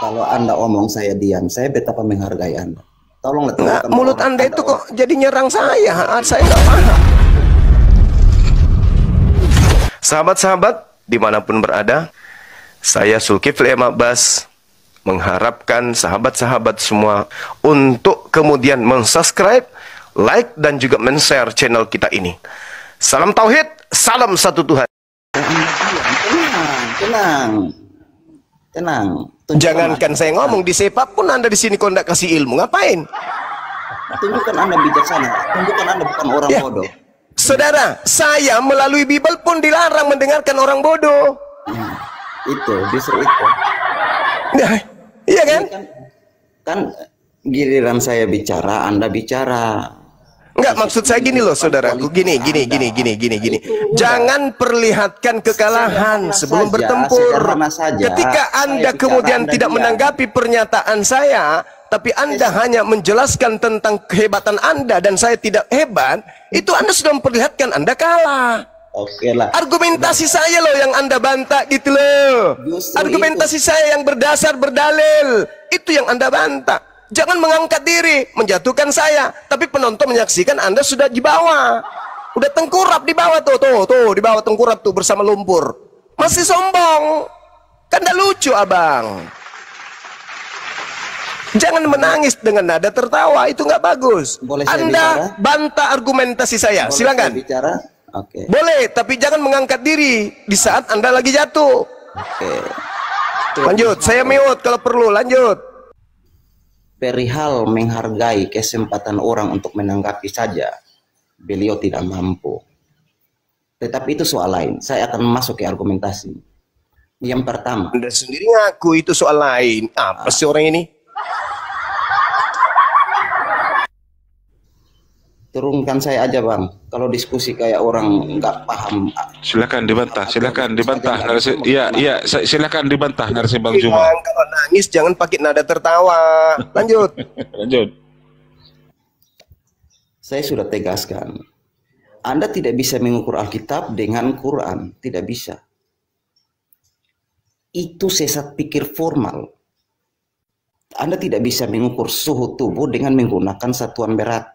Kalau Anda omong saya diam, saya betapa menghargai Anda. Tolonglah. Nggak, mulut Anda itu kok jadi nyerang saya nggak paham. Sahabat-sahabat dimanapun berada, saya Zulkifli M. Abbas mengharapkan sahabat-sahabat semua untuk kemudian mensubscribe, like, dan juga men-share channel kita ini. Salam Tauhid, salam satu Tuhan. Tenang. Jangankan saya ngomong di sepak pun Anda di sini kok nggak kasih ilmu, ngapain? Tunjukkan Anda bijaksana, tunjukkan Anda bukan orang bodoh. Saudara, saya melalui Bible pun dilarang mendengarkan orang bodoh. Itu, justru itu. Nah, iya kan? Kan giliran saya bicara, Anda bicara. Enggak, maksud saya gini loh saudaraku, gini. Jangan perlihatkan kekalahan sebelum bertempur. Ketika Anda kemudian tidak menanggapi pernyataan saya, tapi Anda hanya menjelaskan tentang kehebatan Anda dan saya tidak hebat, itu Anda sudah memperlihatkan Anda kalah. Oke lah. Argumentasi saya loh yang Anda bantah gitu loh. Argumentasi saya yang berdasar berdalil, itu yang Anda bantah. Jangan mengangkat diri, menjatuhkan saya, tapi penonton menyaksikan Anda sudah di bawah. Udah tengkurap di bawah tuh, di bawah tengkurap tuh bersama lumpur. Masih sombong. Kan dah lucu, Abang. Jangan menangis dengan nada tertawa, itu nggak bagus. Boleh saya Anda bicara? bantah argumentasi saya. Boleh silakan. saya bicara? Oke. Boleh, tapi jangan mengangkat diri di saat Anda lagi jatuh. Oke. Lanjut, saya mute kalau perlu, lanjut. Perihal menghargai kesempatan orang untuk menanggapi saja, beliau tidak mampu. Tetapi itu soal lain. Saya akan masuk ke argumentasi. Yang pertama, Anda sendiri ngaku itu soal lain. Apa sih orang ini? turunkan saya aja Bang. Kalau diskusi kayak orang nggak paham. Silakan dibantah, silakan dibantah narasi Bang Juma. Kalau nangis jangan pakai nada tertawa. Lanjut. Lanjut. Saya sudah tegaskan. Anda tidak bisa mengukur Alkitab dengan Quran, tidak bisa. Itu sesat pikir formal. Anda tidak bisa mengukur suhu tubuh dengan menggunakan satuan berat.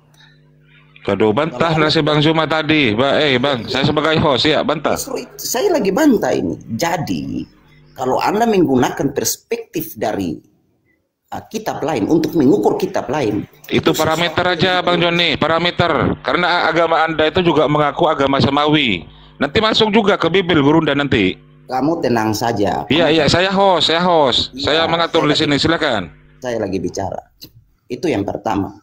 Waduh, bantah nasi Bang Zuma tadi. Bang, saya sebagai host ya, bantah. Saya lagi bantah ini. Jadi, kalau Anda menggunakan perspektif dari kitab lain untuk mengukur kitab lain, itu parameter aja Bang Joni, parameter. Karena agama Anda itu juga mengaku agama samawi. Nanti masuk juga ke Bibil Gurunda nanti. Kamu tenang saja. Iya, saya host. Ya, Saya mengatur di sini, silakan. Saya lagi bicara. Itu yang pertama.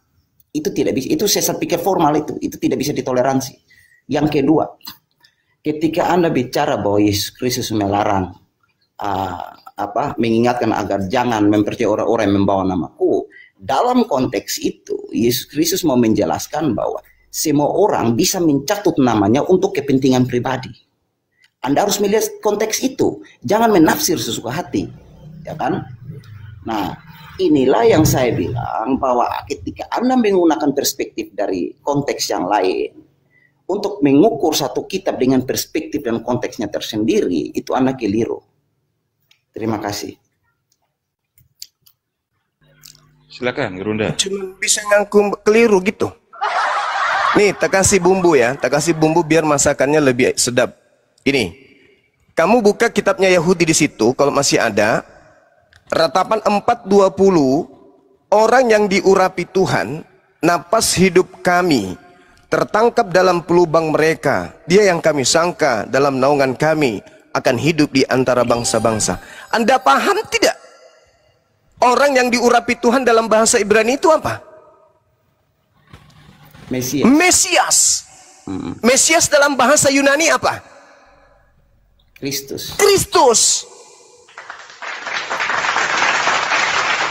Itu tidak bisa, itu sesat pikir formal itu tidak bisa ditoleransi. Yang kedua, ketika Anda bicara bahwa Yesus Kristus melarang mengingatkan agar jangan mempercayai orang-orang yang membawa namaku, dalam konteks itu Yesus Kristus mau menjelaskan bahwa semua orang bisa mencatut namanya untuk kepentingan pribadi. Anda harus melihat konteks itu, jangan menafsir sesuka hati, ya kan? Nah, inilah yang saya bilang bahwa ketika Anda menggunakan perspektif dari konteks yang lain untuk mengukur satu kitab dengan perspektif dan konteksnya tersendiri, itu Anda keliru. Terima kasih. Silakan, Gerunda. Cuma bisa ngaku keliru gitu. Nih, tak kasih bumbu ya, tak kasih bumbu biar masakannya lebih sedap. Ini, kamu buka kitabnya Yahudi di situ, kalau masih ada. Ratapan 4:20, orang yang diurapi Tuhan, napas hidup kami tertangkap dalam pelubang mereka. Dia yang kami sangka dalam naungan kami akan hidup di antara bangsa-bangsa. Anda paham tidak? Orang yang diurapi Tuhan dalam bahasa Ibrani itu apa? Mesias. Mesias dalam bahasa Yunani apa? Kristus.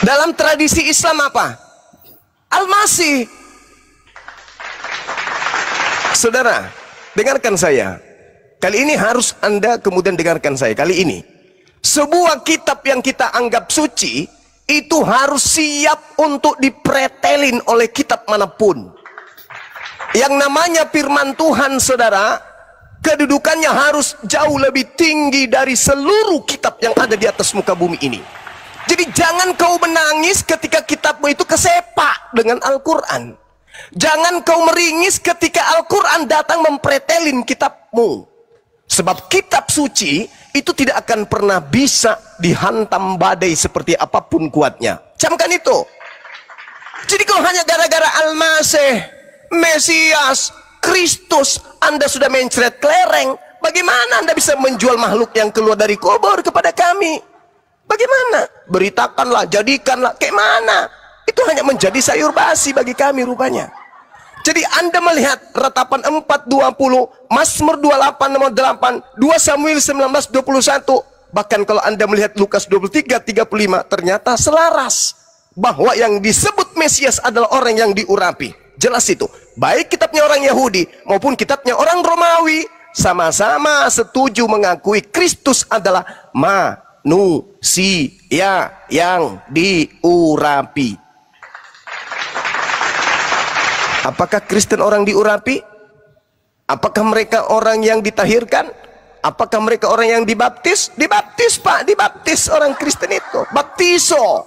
Dalam tradisi Islam apa? Al-Masih. Saudara, dengarkan saya. Kali ini harus Anda kemudian dengarkan saya. Kali ini, sebuah kitab yang kita anggap suci, itu harus siap untuk dipretelin oleh kitab manapun. Yang namanya firman Tuhan, saudara, kedudukannya harus jauh lebih tinggi dari seluruh kitab yang ada di atas muka bumi ini. Jadi jangan kau menangis ketika kitabmu itu kesepak dengan Al-Quran. Jangan kau meringis ketika Al-Quran datang mempretelin kitabmu. Sebab kitab suci itu tidak akan pernah bisa dihantam badai seperti apapun kuatnya. Camkan itu. Jadi kalau hanya gara-gara Al-Masih, Mesias, Kristus, Anda sudah mencret kelereng, bagaimana Anda bisa menjual makhluk yang keluar dari kubur kepada kami? Bagaimana? Beritakanlah, jadikanlah, kayak mana? Itu hanya menjadi sayur basi bagi kami rupanya. Jadi Anda melihat ratapan 4:20, Mazmur 28 nomor 8, 2 Samuel 19:21, bahkan kalau Anda melihat Lukas 23:35, ternyata selaras bahwa yang disebut Mesias adalah orang yang diurapi. Jelas itu. Baik kitabnya orang Yahudi maupun kitabnya orang Romawi sama-sama setuju mengakui Kristus adalah manusia yang diurapi. Apakah Kristen orang diurapi? Apakah mereka orang yang ditahirkan? Apakah mereka orang yang dibaptis? Dibaptis, Pak, dibaptis orang Kristen itu. Baptiso.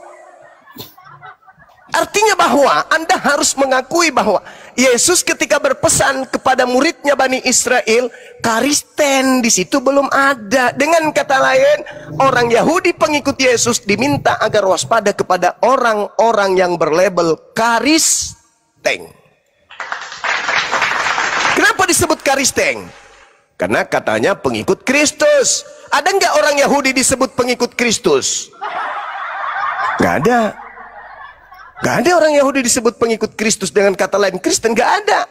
Artinya bahwa Anda harus mengakui bahwa Yesus ketika berpesan kepada muridnya Bani Israel, Karisten di situ belum ada. Dengan kata lain, orang Yahudi pengikut Yesus diminta agar waspada kepada orang-orang yang berlabel Karisten. Kenapa disebut Karisten? Karena katanya pengikut Kristus. Ada nggak orang Yahudi disebut pengikut Kristus? Nggak ada. Nggak ada orang Yahudi disebut pengikut Kristus dengan kata lain Kristen. Nggak ada.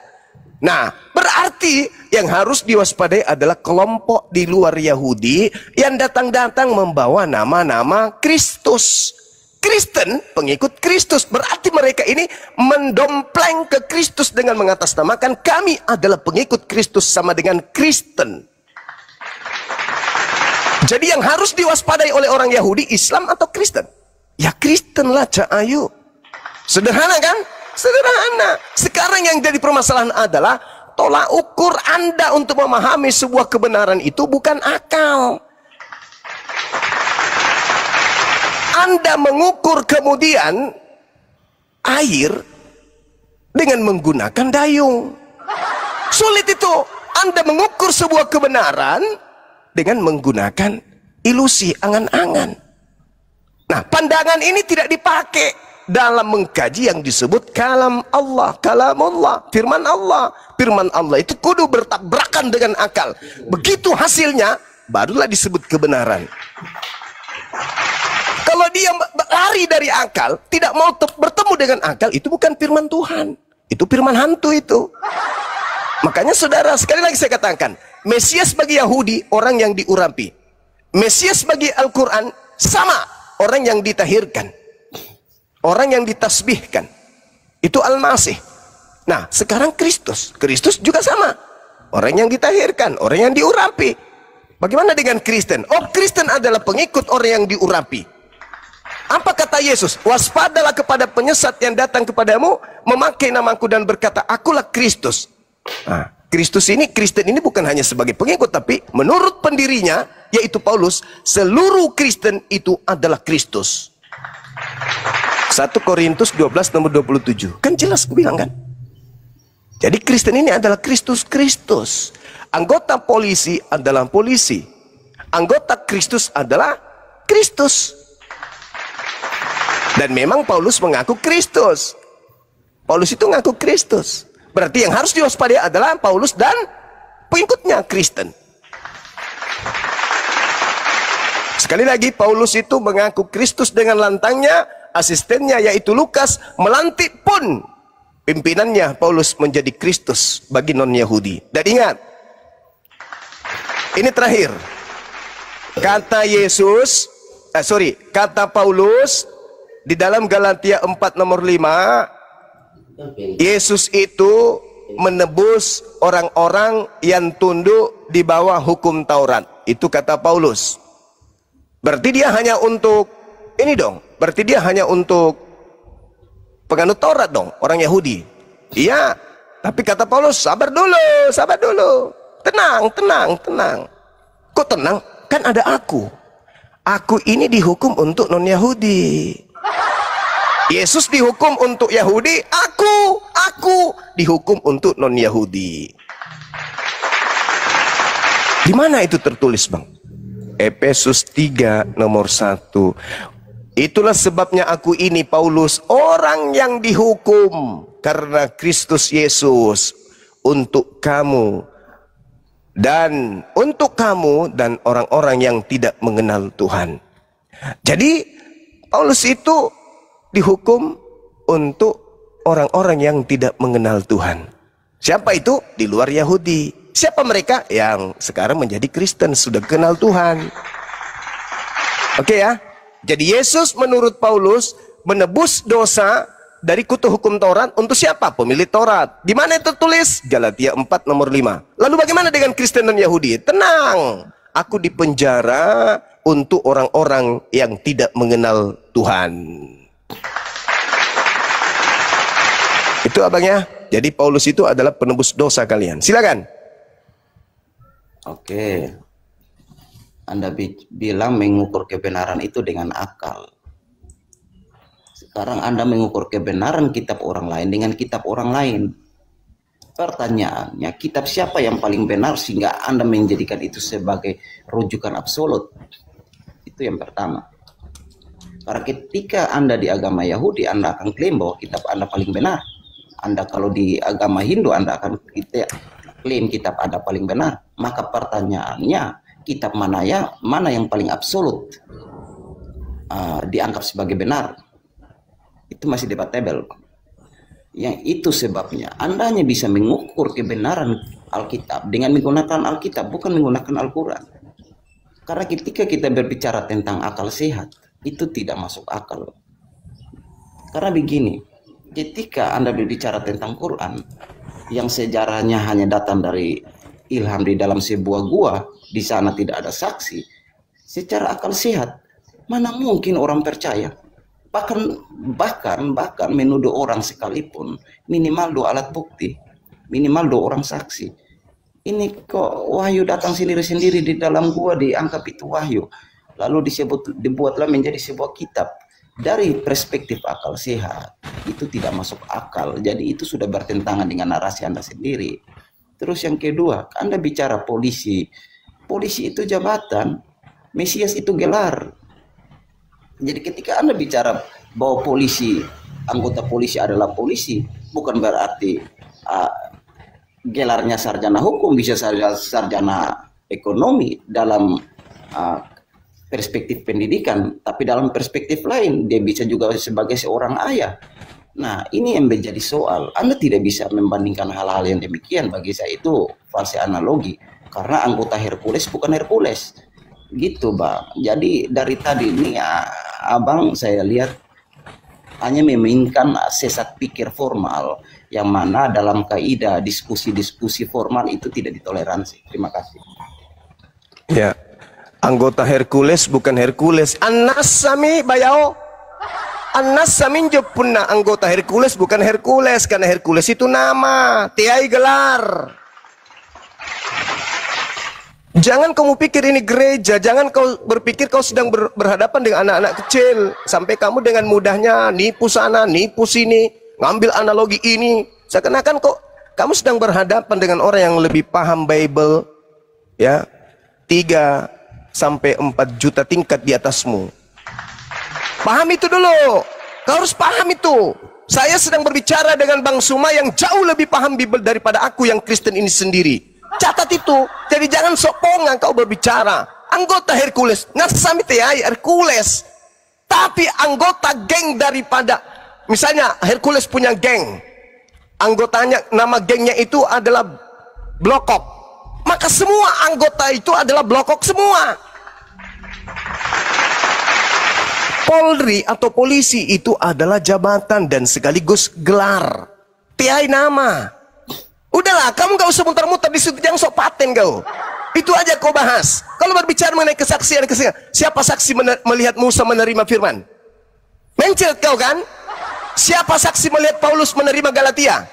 Nah, berarti yang harus diwaspadai adalah kelompok di luar Yahudi yang datang-datang membawa nama-nama Kristus. Kristen, pengikut Kristus. Berarti mereka ini mendompleng ke Kristus dengan mengatasnamakan kami adalah pengikut Kristus sama dengan Kristen. Jadi yang harus diwaspadai oleh orang Yahudi, Islam atau Kristen? Ya Kristen lah, Cak Ayu. Sederhana kan? Sederhana. Sekarang yang jadi permasalahan adalah tolak ukur Anda untuk memahami sebuah kebenaran itu bukan akal. Anda mengukur kemudian air dengan menggunakan dayung. Sulit itu. Anda mengukur sebuah kebenaran dengan menggunakan ilusi, angan-angan. Nah, pandangan ini tidak dipakai dalam mengkaji yang disebut kalam Allah, kalamullah, firman Allah. Firman Allah itu kudu bertabrakan dengan akal. Begitu hasilnya, barulah disebut kebenaran. Kalau dia lari dari akal, tidak mau bertemu dengan akal, itu bukan firman Tuhan. Itu firman hantu itu. Makanya saudara, sekali lagi saya katakan, Mesias bagi Yahudi, orang yang diurapi. Mesias bagi Al-Quran, sama, orang yang ditahirkan. Orang yang ditasbihkan. Itu Al-Masih. Nah, sekarang Kristus. Kristus juga sama. Orang yang ditahirkan, orang yang diurapi. Bagaimana dengan Kristen? Oh, Kristen adalah pengikut orang yang diurapi. Apa kata Yesus? Waspadalah kepada penyesat yang datang kepadamu, memakai namaku dan berkata, akulah Kristus. Nah, Kristus ini, Kristen ini bukan hanya sebagai pengikut, tapi menurut pendirinya, yaitu Paulus, seluruh Kristen itu adalah Kristus. 1 Korintus 12 nomor 27. Kan jelas aku bilang kan? Jadi Kristen ini adalah Kristus. Anggota polisi adalah polisi. Anggota Kristus adalah Kristus. Dan memang Paulus mengaku Kristus. Paulus itu mengaku Kristus. Berarti yang harus diwaspadai adalah Paulus dan pengikutnya Kristen. Sekali lagi, Paulus itu mengaku Kristus dengan lantangnya. Asistennya yaitu Lukas melantik pun pimpinannya Paulus menjadi Kristus bagi non-Yahudi. Dan ingat, ini terakhir. Kata kata Paulus di dalam Galatia 4 nomor 5, Yesus itu menebus orang-orang yang tunduk di bawah hukum Taurat. Itu kata Paulus. Berarti dia hanya untuk ini dong. Berarti dia hanya untuk penganut Taurat dong, orang Yahudi. Iya, tapi kata Paulus, sabar dulu. Tenang. Kok tenang? Kan ada aku. Aku ini dihukum untuk non-Yahudi. Yesus dihukum untuk Yahudi, aku dihukum untuk non-Yahudi. Di mana itu tertulis, Bang? Efesus 3 nomor 1. Itulah sebabnya aku ini, Paulus, orang yang dihukum karena Kristus Yesus untuk kamu dan orang-orang yang tidak mengenal Tuhan. Jadi Paulus itu dihukum untuk orang-orang yang tidak mengenal Tuhan. Siapa itu? Di luar Yahudi. Siapa mereka? Yang sekarang menjadi Kristen, sudah kenal Tuhan. Oke ya. Jadi Yesus menurut Paulus menebus dosa dari kutu hukum Taurat untuk siapa? Pemilik Taurat. Di mana itu tertulis? Galatia 4 nomor 5. Lalu bagaimana dengan Kristen dan Yahudi? Tenang, aku dipenjara untuk orang-orang yang tidak mengenal Tuhan. Itu abangnya. Jadi Paulus itu adalah penebus dosa kalian. Silakan. Oke. Anda bilang mengukur kebenaran itu dengan akal. Sekarang Anda mengukur kebenaran kitab orang lain dengan kitab orang lain. Pertanyaannya, kitab siapa yang paling benar sehingga Anda menjadikan itu sebagai rujukan absolut? Itu yang pertama. Karena ketika Anda di agama Yahudi, Anda akan klaim bahwa kitab Anda paling benar. Anda kalau di agama Hindu, Anda akan klaim kitab Anda paling benar. Maka pertanyaannya, kitab mana yang paling absolut dianggap sebagai benar? Itu masih debatable. Yang itu sebabnya Anda hanya bisa mengukur kebenaran Alkitab dengan menggunakan Alkitab, bukan menggunakan Al-Quran. Karena ketika kita berbicara tentang akal sehat, itu tidak masuk akal. Karena begini, ketika Anda berbicara tentang Quran yang sejarahnya hanya datang dari ilham di dalam sebuah gua, di sana tidak ada saksi, secara akal sehat mana mungkin orang percaya? Bahkan menuduh orang sekalipun minimal 2 alat bukti, minimal 2 orang saksi. Ini kok wahyu datang sendiri-sendiri di dalam gua, dianggap itu wahyu, lalu dibuatlah menjadi sebuah kitab. Dari perspektif akal sehat itu tidak masuk akal. Jadi itu sudah bertentangan dengan narasi Anda sendiri. Terus yang kedua, Anda bicara polisi itu jabatan, Mesias itu gelar. Jadi ketika Anda bicara bahwa anggota polisi adalah polisi, bukan berarti gelarnya sarjana hukum, bisa sarjana ekonomi dalam perspektif pendidikan, tapi dalam perspektif lain dia bisa juga sebagai seorang ayah. Nah, ini yang menjadi soal. Anda tidak bisa membandingkan hal-hal yang demikian. Bagi saya itu false analogi, karena anggota Hercules bukan Hercules. Gitu, Bang. Jadi dari tadi ini Abang saya lihat hanya memainkan sesat pikir formal, yang mana dalam kaidah diskusi-diskusi formal itu tidak ditoleransi. Terima kasih. Ya, anggota Hercules bukan Hercules. Anas sami bayao. Anas samin punna anggota Hercules bukan Hercules, karena Hercules itu nama, tiai gelar. Jangan kamu pikir ini gereja, jangan kau berpikir kau sedang berhadapan dengan anak-anak kecil, sampai kamu dengan mudahnya nipu sana, nipu sini, ngambil analogi ini, seakan-akan kok kamu sedang berhadapan dengan orang yang lebih paham Bible, ya, 3 sampai 4 juta tingkat di atasmu. Paham itu dulu, kau harus paham itu. Saya sedang berbicara dengan Bang Suma yang jauh lebih paham Bible daripada aku yang Kristen ini sendiri. Catat itu. Jadi jangan sokongan kau berbicara. Anggota Hercules, ngasami teh Hercules. Tapi anggota geng daripada, misalnya Hercules punya geng, anggotanya, nama gengnya itu adalah Blokok, maka semua anggota itu adalah Blokok semua. Polri atau polisi itu adalah jabatan dan sekaligus gelar, tiai nama. Udahlah, kamu gak usah muter-muter di situ, jangan sok paten kau. Itu aja kau bahas. Kalau berbicara mengenai kesaksian, siapa saksi melihat Musa menerima firman? Mencet kau kan? Siapa saksi melihat Paulus menerima Galatia,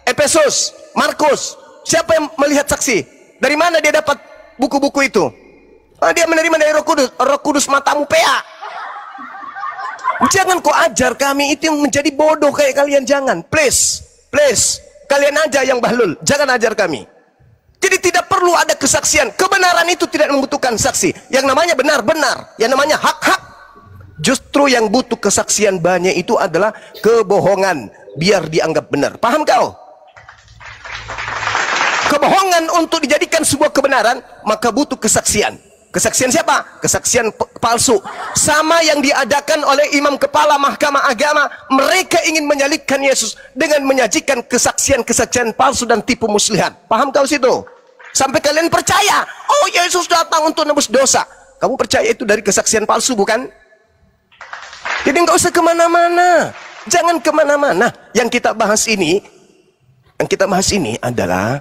Efesus, Markus? Siapa yang melihat saksi? Dari mana dia dapat buku-buku itu? Dia menerima dari Roh Kudus. Roh Kudus matamu pea. Jangan kau ajar kami itu yang menjadi bodoh kayak kalian, jangan. Please. Kalian aja yang bahlul, jangan ajar kami. Jadi tidak perlu ada kesaksian. Kebenaran itu tidak membutuhkan saksi. Yang namanya benar. Yang namanya hak. Justru yang butuh kesaksian banyak itu adalah kebohongan, biar dianggap benar. Paham kau? Kebohongan untuk dijadikan sebuah kebenaran, maka butuh kesaksian. Kesaksian siapa? Kesaksian palsu. Sama yang diadakan oleh imam kepala mahkamah agama. Mereka ingin menyalibkan Yesus dengan menyajikan kesaksian-kesaksian palsu dan tipu muslihat. Paham kau situ? Sampai kalian percaya, oh Yesus datang untuk nebus dosa. Kamu percaya itu dari kesaksian palsu, bukan? Jadi nggak usah kemana-mana. Jangan kemana-mana. Yang kita bahas ini adalah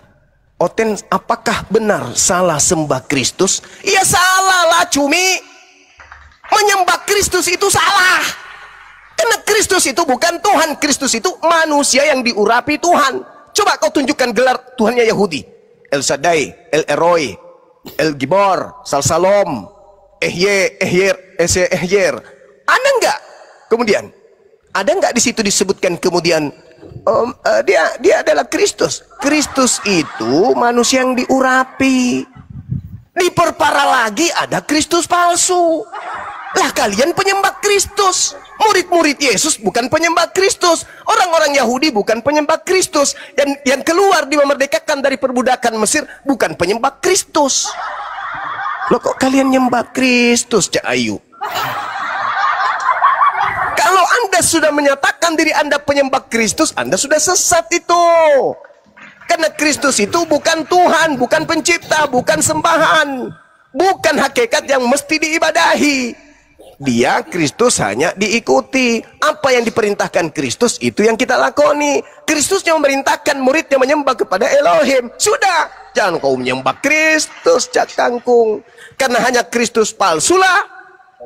apakah benar salah sembah Kristus? Ya salah lah, cumi. Menyembah Kristus itu salah. Karena Kristus itu bukan Tuhan. Kristus itu manusia yang diurapi Tuhan. Coba kau tunjukkan gelar Tuhannya Yahudi. El Shaddai, El Eroi, El Gibor, Salsalom, Ehyer. Ada enggak? Kemudian, ada enggak di situ disebutkan kemudian dia adalah Kristus. Kristus itu manusia yang diurapi. Diperparah lagi ada Kristus palsu. Lah kalian penyembah Kristus. Murid-murid Yesus bukan penyembah Kristus. Orang-orang Yahudi bukan penyembah Kristus. Yang keluar dimerdekakan dari perbudakan Mesir bukan penyembah Kristus. Loh kok kalian nyembah Kristus, Cak Ayu? Kalau Anda sudah menyatakan diri Anda penyembah Kristus, Anda sudah sesat itu. Karena Kristus itu bukan Tuhan, bukan pencipta, bukan sembahan, bukan hakikat yang mesti diibadahi. Dia, Kristus, hanya diikuti. Apa yang diperintahkan Kristus, itu yang kita lakoni. Kristusnya memerintahkan muridnya menyembah kepada Elohim. Sudah, jangan kau menyembah Kristus, Cak Kangkung. Karena hanya Kristus palsulah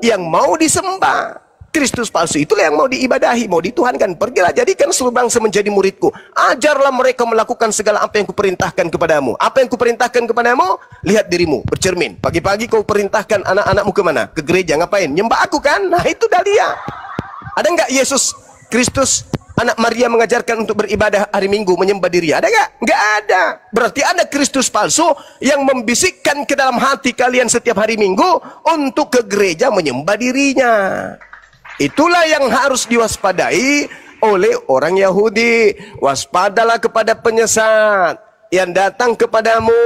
yang mau disembah. Kristus palsu itulah yang mau diibadahi, mau dituhankan. Pergilah, jadikan seluruh bangsa menjadi muridku. Ajarlah mereka melakukan segala apa yang kuperintahkan kepadamu. Apa yang kuperintahkan kepadamu? Lihat dirimu, bercermin. Pagi-pagi kau perintahkan anak-anakmu kemana? Ke gereja, ngapain? Nyembah aku kan? Nah itu dah dia. Ada nggak Yesus Kristus anak Maria mengajarkan untuk beribadah hari Minggu, menyembah diri? Ada nggak? Nggak ada. Berarti ada Kristus palsu yang membisikkan ke dalam hati kalian setiap hari Minggu untuk ke gereja menyembah dirinya. Itulah yang harus diwaspadai oleh orang Yahudi. Waspadalah kepada penyesat yang datang kepadamu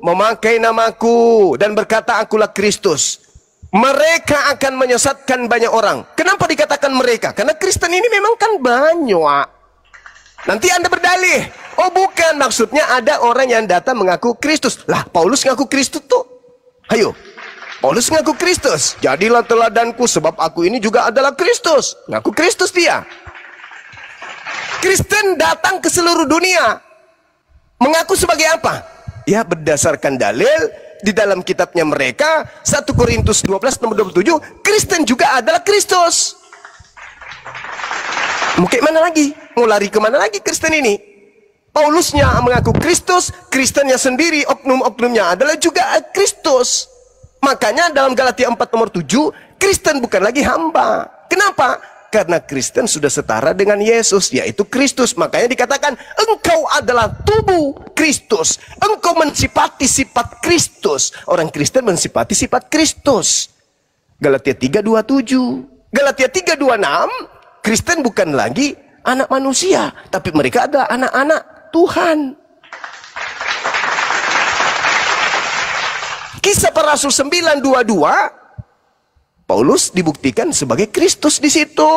memakai namaku dan berkata akulah Kristus. Mereka akan menyesatkan banyak orang. Kenapa dikatakan mereka? Karena Kristen ini memang kan banyak. Nanti Anda berdalih, oh bukan, maksudnya ada orang yang datang mengaku Kristus. Lah Paulus ngaku Kristus tuh. Ayo, Paulus ngaku Kristus. Jadilah teladanku sebab aku ini juga adalah Kristus. Ngaku Kristus dia. Kristen datang ke seluruh dunia. Mengaku sebagai apa? Ya berdasarkan dalil di dalam kitabnya mereka. 1 Korintus 12 nomor 27. Kristen juga adalah Kristus. Mungkin mana lagi? Mau lari kemana lagi Kristen ini? Paulusnya mengaku Kristus. Kristennya sendiri, oknum-oknumnya adalah juga Kristus. Makanya dalam Galatia 4 nomor 7, Kristen bukan lagi hamba. Kenapa? Karena Kristen sudah setara dengan Yesus, yaitu Kristus. Makanya dikatakan, engkau adalah tubuh Kristus. Engkau mensifati sifat Kristus. Orang Kristen mensifati sifat Kristus. Galatia 3:27. Galatia 3:26, Kristen bukan lagi anak manusia, tapi mereka adalah anak-anak Tuhan. Kisah Para Rasul 9:22, Paulus dibuktikan sebagai Kristus di situ.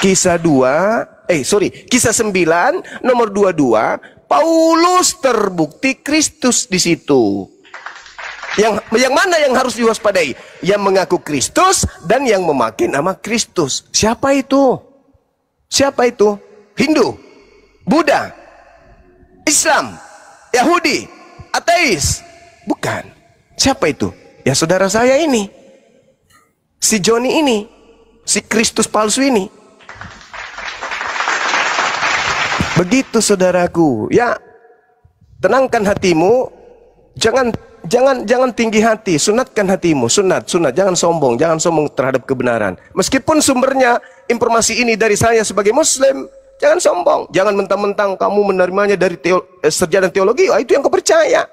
Kisah 9 nomor 22, Paulus terbukti Kristus di situ. Yang mana yang harus diwaspadai? Yang mengaku Kristus dan yang memakai nama Kristus. Siapa itu? Siapa itu? Hindu, Buddha, Islam, Yahudi, ateis? Bukan. Siapa itu? Ya saudara saya ini. Si Joni ini. Si Kristus palsu ini. Begitu saudaraku. Ya, tenangkan hatimu. Jangan tinggi hati, sunatkan hatimu, sunat, jangan sombong terhadap kebenaran. Meskipun sumbernya informasi ini dari saya sebagai muslim, jangan sombong, jangan mentang-mentang kamu menerimanya dari sarjana teologi, itu yang kau percaya.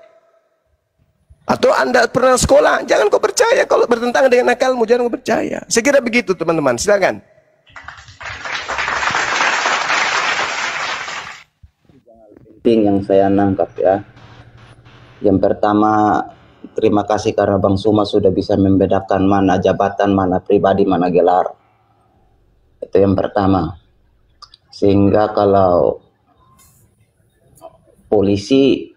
Atau Anda pernah sekolah, jangan kau percaya. Kalau bertentangan dengan akalmu, jangan kau percaya. Saya kira begitu teman-teman, silakan. Penting yang saya nangkap ya. Yang pertama, terima kasih karena Bang Suma sudah bisa membedakan mana jabatan, mana pribadi, mana gelar. Itu yang pertama. Sehingga kalau polisi,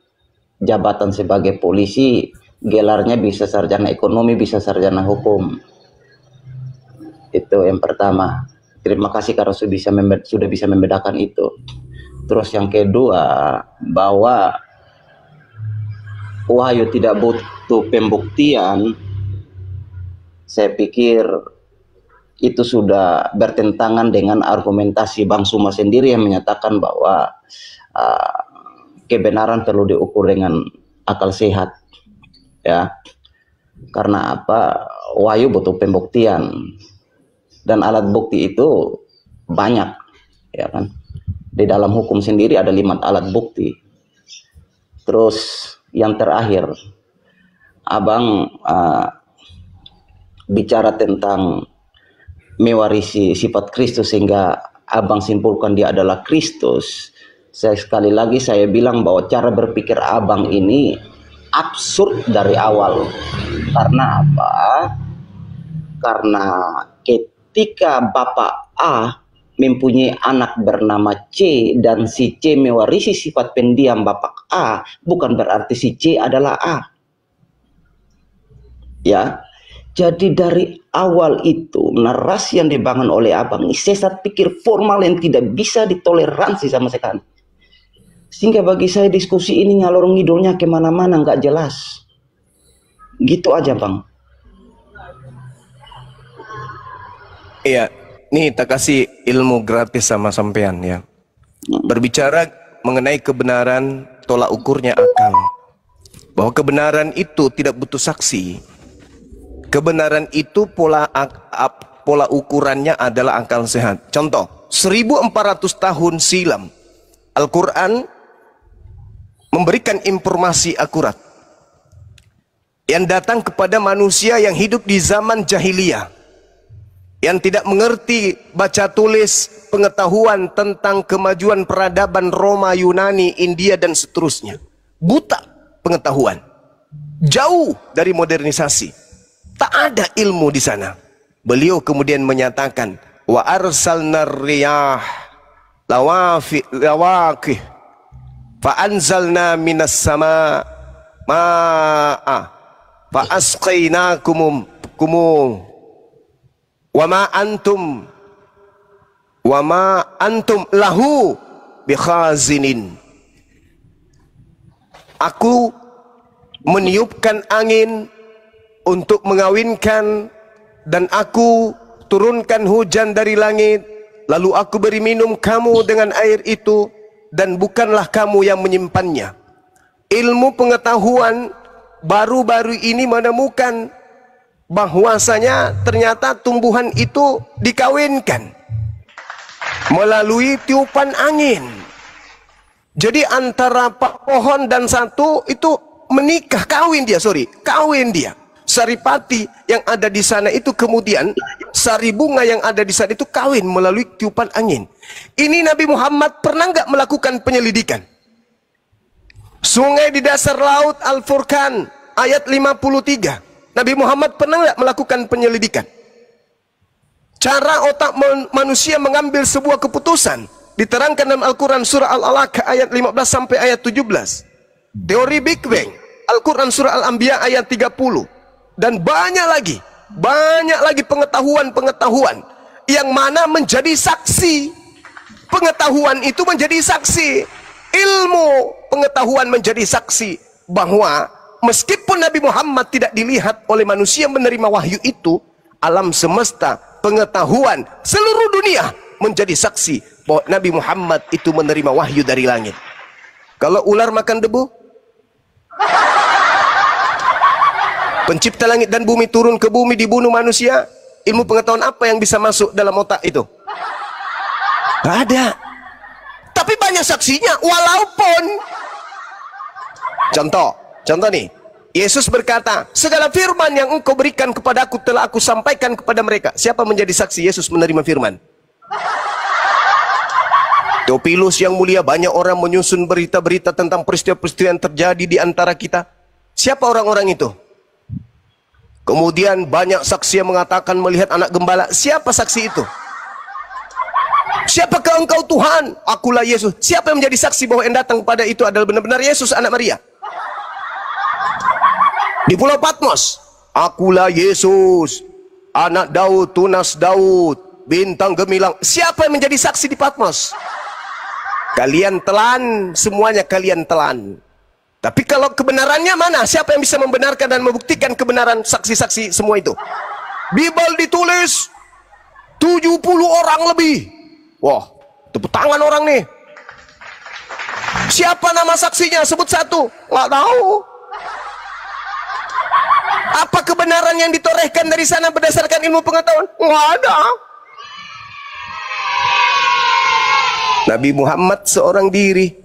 jabatan sebagai polisi, gelarnya bisa sarjana ekonomi, bisa sarjana hukum. Itu yang pertama. Terima kasih karena sudah bisa membedakan itu. Terus yang kedua, bahwa Wahyu tidak butuh pembuktian, saya pikir itu sudah bertentangan dengan argumentasi Bang Suma sendiri yang menyatakan bahwa kebenaran perlu diukur dengan akal sehat, ya. Karena apa? Wahyu butuh pembuktian dan alat bukti itu banyak, ya kan? Di dalam hukum sendiri ada 5 alat bukti. Terus yang terakhir, Abang bicara tentang mewarisi sifat Kristus sehingga Abang simpulkan dia adalah Kristus. Sekali lagi saya bilang bahwa cara berpikir Abang ini absurd dari awal. Karena apa? Karena ketika Bapak A mempunyai anak bernama C dan si C mewarisi sifat pendiam Bapak A, bukan berarti si C adalah A. Ya. Jadi dari awal itu narasi yang dibangun oleh Abang ini sesat pikir formal yang tidak bisa ditoleransi sama sekali. Sehingga bagi saya diskusi ini ngalor ngidulnya kemana-mana nggak jelas. Gitu aja Bang. Iya. Nih tak kasih ilmu gratis sama sampean ya. Berbicara mengenai kebenaran, tolak ukurnya akal. Bahwa kebenaran itu tidak butuh saksi. Kebenaran itu pola ukurannya adalah akal sehat. Contoh, 1400 tahun silam Al-Quran memberikan informasi akurat yang datang kepada manusia yang hidup di zaman jahiliyah, yang tidak mengerti baca tulis, pengetahuan tentang kemajuan peradaban Roma, Yunani, India dan seterusnya. Buta pengetahuan, jauh dari modernisasi, tak ada ilmu di sana. Beliau kemudian menyatakan, wa arsalna riyah lawaqih fa anzalna minas sama ma'a fa asqainakum wa ma antum lahu bikhazinin. Aku meniupkan angin untuk mengawinkan dan aku turunkan hujan dari langit, lalu aku beri minum kamu dengan air itu dan bukanlah kamu yang menyimpannya. Ilmu pengetahuan baru-baru ini menemukan bahwasanya ternyata tumbuhan itu dikawinkan melalui tiupan angin. Jadi antara pohon dan satu itu menikah, kawin dia. Saripati yang ada di sana itu kemudian sari bunga yang ada di sana itu kawin melalui tiupan angin. Ini Nabi Muhammad pernah nggak melakukan penyelidikan? Sungai di dasar laut Al-Furqan ayat 53. Nabi Muhammad pernah nggak melakukan penyelidikan? Cara otak manusia mengambil sebuah keputusan diterangkan dalam Al-Quran surah Al-Alaq ayat 15 sampai ayat 17. Teori Big Bang, Al-Quran surah Al-Anbiya ayat 30. Dan banyak lagi pengetahuan yang mana menjadi saksi. Pengetahuan itu menjadi saksi. Ilmu pengetahuan menjadi saksi bahwa meskipun Nabi Muhammad tidak dilihat oleh manusia menerima wahyu itu, alam semesta, pengetahuan seluruh dunia menjadi saksi bahwa Nabi Muhammad itu menerima wahyu dari langit. Kalau ular makan debu, Pencipta langit dan bumi turun ke bumi, dibunuh manusia. Ilmu pengetahuan apa yang bisa masuk dalam otak itu? Gak ada. Tapi banyak saksinya, walaupun contoh nih, Yesus berkata, segala firman yang engkau berikan kepadaku telah aku sampaikan kepada mereka. Siapa menjadi saksi Yesus menerima firman? Teopilus yang mulia, banyak orang menyusun berita-berita tentang peristiwa-peristiwa yang terjadi di antara kita. Siapa orang-orang itu? Kemudian banyak saksi yang mengatakan melihat anak gembala. Siapa saksi itu? Siapakah engkau Tuhan? Akulah Yesus. Siapa yang menjadi saksi bahwa yang datang kepada itu adalah benar-benar Yesus anak Maria? Di Pulau Patmos, akulah Yesus, anak Daud, tunas Daud, bintang gemilang. Siapa yang menjadi saksi di Patmos? Kalian telan, semuanya kalian telan. Tapi kalau kebenarannya mana? Siapa yang bisa membenarkan dan membuktikan kebenaran saksi-saksi semua itu? Bible ditulis 70 orang lebih. Wah, tepuk tangan orang nih. Siapa nama saksinya? Sebut satu. Nggak tahu. Apa kebenaran yang ditorehkan dari sana berdasarkan ilmu pengetahuan? Nggak ada. Nabi Muhammad seorang diri.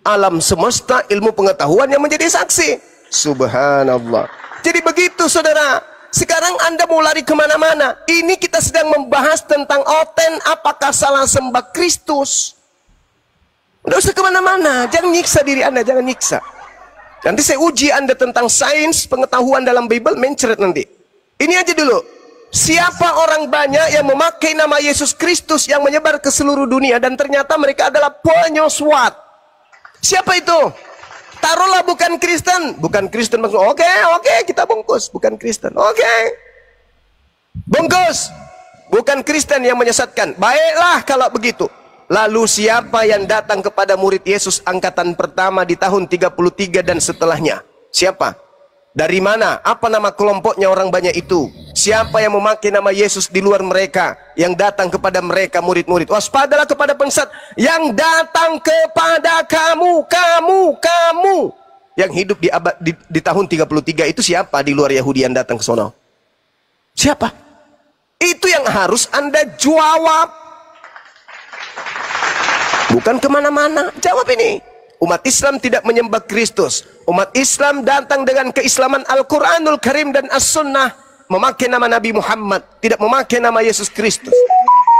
Alam semesta, ilmu pengetahuan yang menjadi saksi. Subhanallah. Jadi begitu saudara. Sekarang Anda mau lari kemana-mana. Ini kita sedang membahas tentang oten. Apakah salah sembah Kristus? Udah usah kemana-mana. Jangan nyiksa diri Anda. Jangan nyiksa. Nanti saya uji Anda tentang sains pengetahuan dalam Bible. Mencret nanti. Ini aja dulu. Siapa orang banyak yang memakai nama Yesus Kristus yang menyebar ke seluruh dunia. Dan ternyata mereka adalah penyusuat. Siapa itu? Taruhlah bukan Kristen. Bukan Kristen maksud, oke, kita bungkus. Bukan Kristen, oke. Bungkus. Bukan Kristen yang menyesatkan. Baiklah kalau begitu. Lalu siapa yang datang kepada murid Yesus angkatan pertama di tahun 33 dan setelahnya? Siapa? Dari mana? Apa nama kelompoknya orang banyak itu? Siapa yang memakai nama Yesus di luar mereka? Yang datang kepada mereka murid-murid. Waspadalah kepada penyesat yang datang kepada kamu. Yang hidup di tahun 33 itu siapa di luar Yahudi yang datang ke sono? Siapa? Itu yang harus Anda jawab. Bukan kemana-mana. Jawab ini. Umat Islam tidak menyembah Kristus. Umat Islam datang dengan keislaman Al-Quranul Karim dan As-Sunnah. Memakai nama Nabi Muhammad. Tidak memakai nama Yesus Kristus.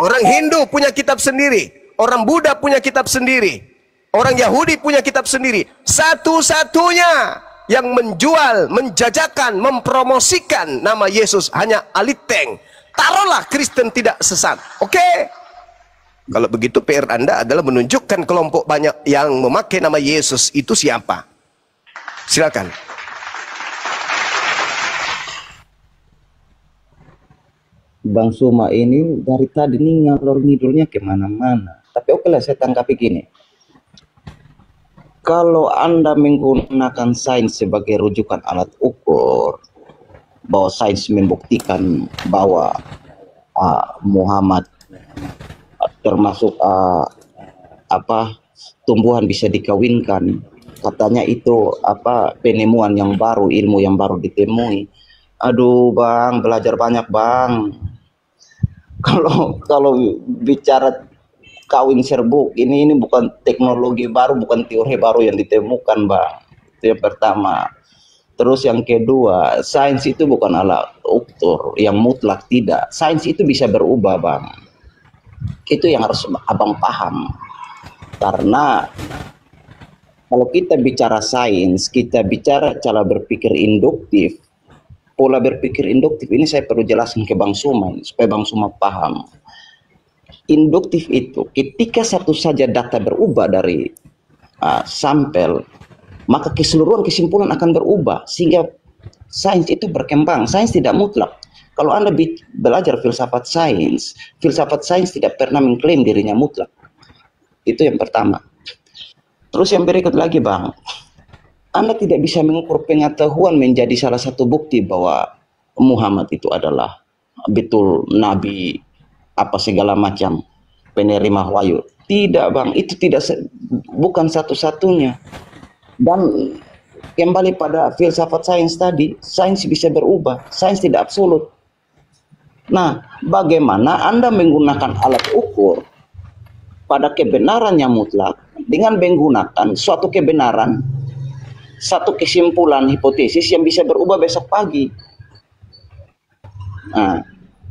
Orang Hindu punya kitab sendiri. Orang Buddha punya kitab sendiri. Orang Yahudi punya kitab sendiri. Satu-satunya yang menjual, menjajakan, mempromosikan nama Yesus hanya Aliteng. Taruhlah Kristen tidak sesat. Oke? Kalau begitu PR Anda adalah menunjukkan kelompok banyak yang memakai nama Yesus itu siapa. Silakan. Bang Suma ini dari tadi nih ngalor ngidulnya kemana-mana. Tapi oke lah, saya tangkap begini. Kalau Anda menggunakan sains sebagai rujukan alat ukur, bahwa sains membuktikan bahwa Muhammad termasuk tumbuhan bisa dikawinkan, katanya itu penemuan yang baru, ilmu yang baru ditemui. Aduh bang, belajar banyak bang. Kalau bicara kawin serbuk ini bukan teknologi baru, bukan teori baru yang ditemukan bang. Itu yang pertama. Terus yang kedua, sains itu bukan alat ukur yang mutlak, tidak. Sains itu bisa berubah bang. Itu yang harus abang paham. Karena kalau kita bicara sains, kita bicara cara berpikir induktif. Pola berpikir induktif ini saya perlu jelaskan ke Bang Suma supaya Bang Suma paham. Induktif itu ketika satu saja data berubah dari sampel, maka keseluruhan kesimpulan akan berubah sehingga sains itu berkembang. Sains tidak mutlak. Kalau Anda belajar filsafat sains tidak pernah mengklaim dirinya mutlak. Itu yang pertama. Terus yang berikut lagi bang, Anda tidak bisa mengukur pengetahuan menjadi salah satu bukti bahwa Muhammad itu adalah betul nabi apa segala macam penerima wahyu. Tidak bang, itu bukan satu-satunya. Dan kembali pada filsafat sains tadi, sains bisa berubah, sains tidak absolut. Nah, bagaimana Anda menggunakan alat ukur pada kebenaran yang mutlak dengan menggunakan suatu kebenaran, satu kesimpulan hipotesis yang bisa berubah besok pagi. Nah,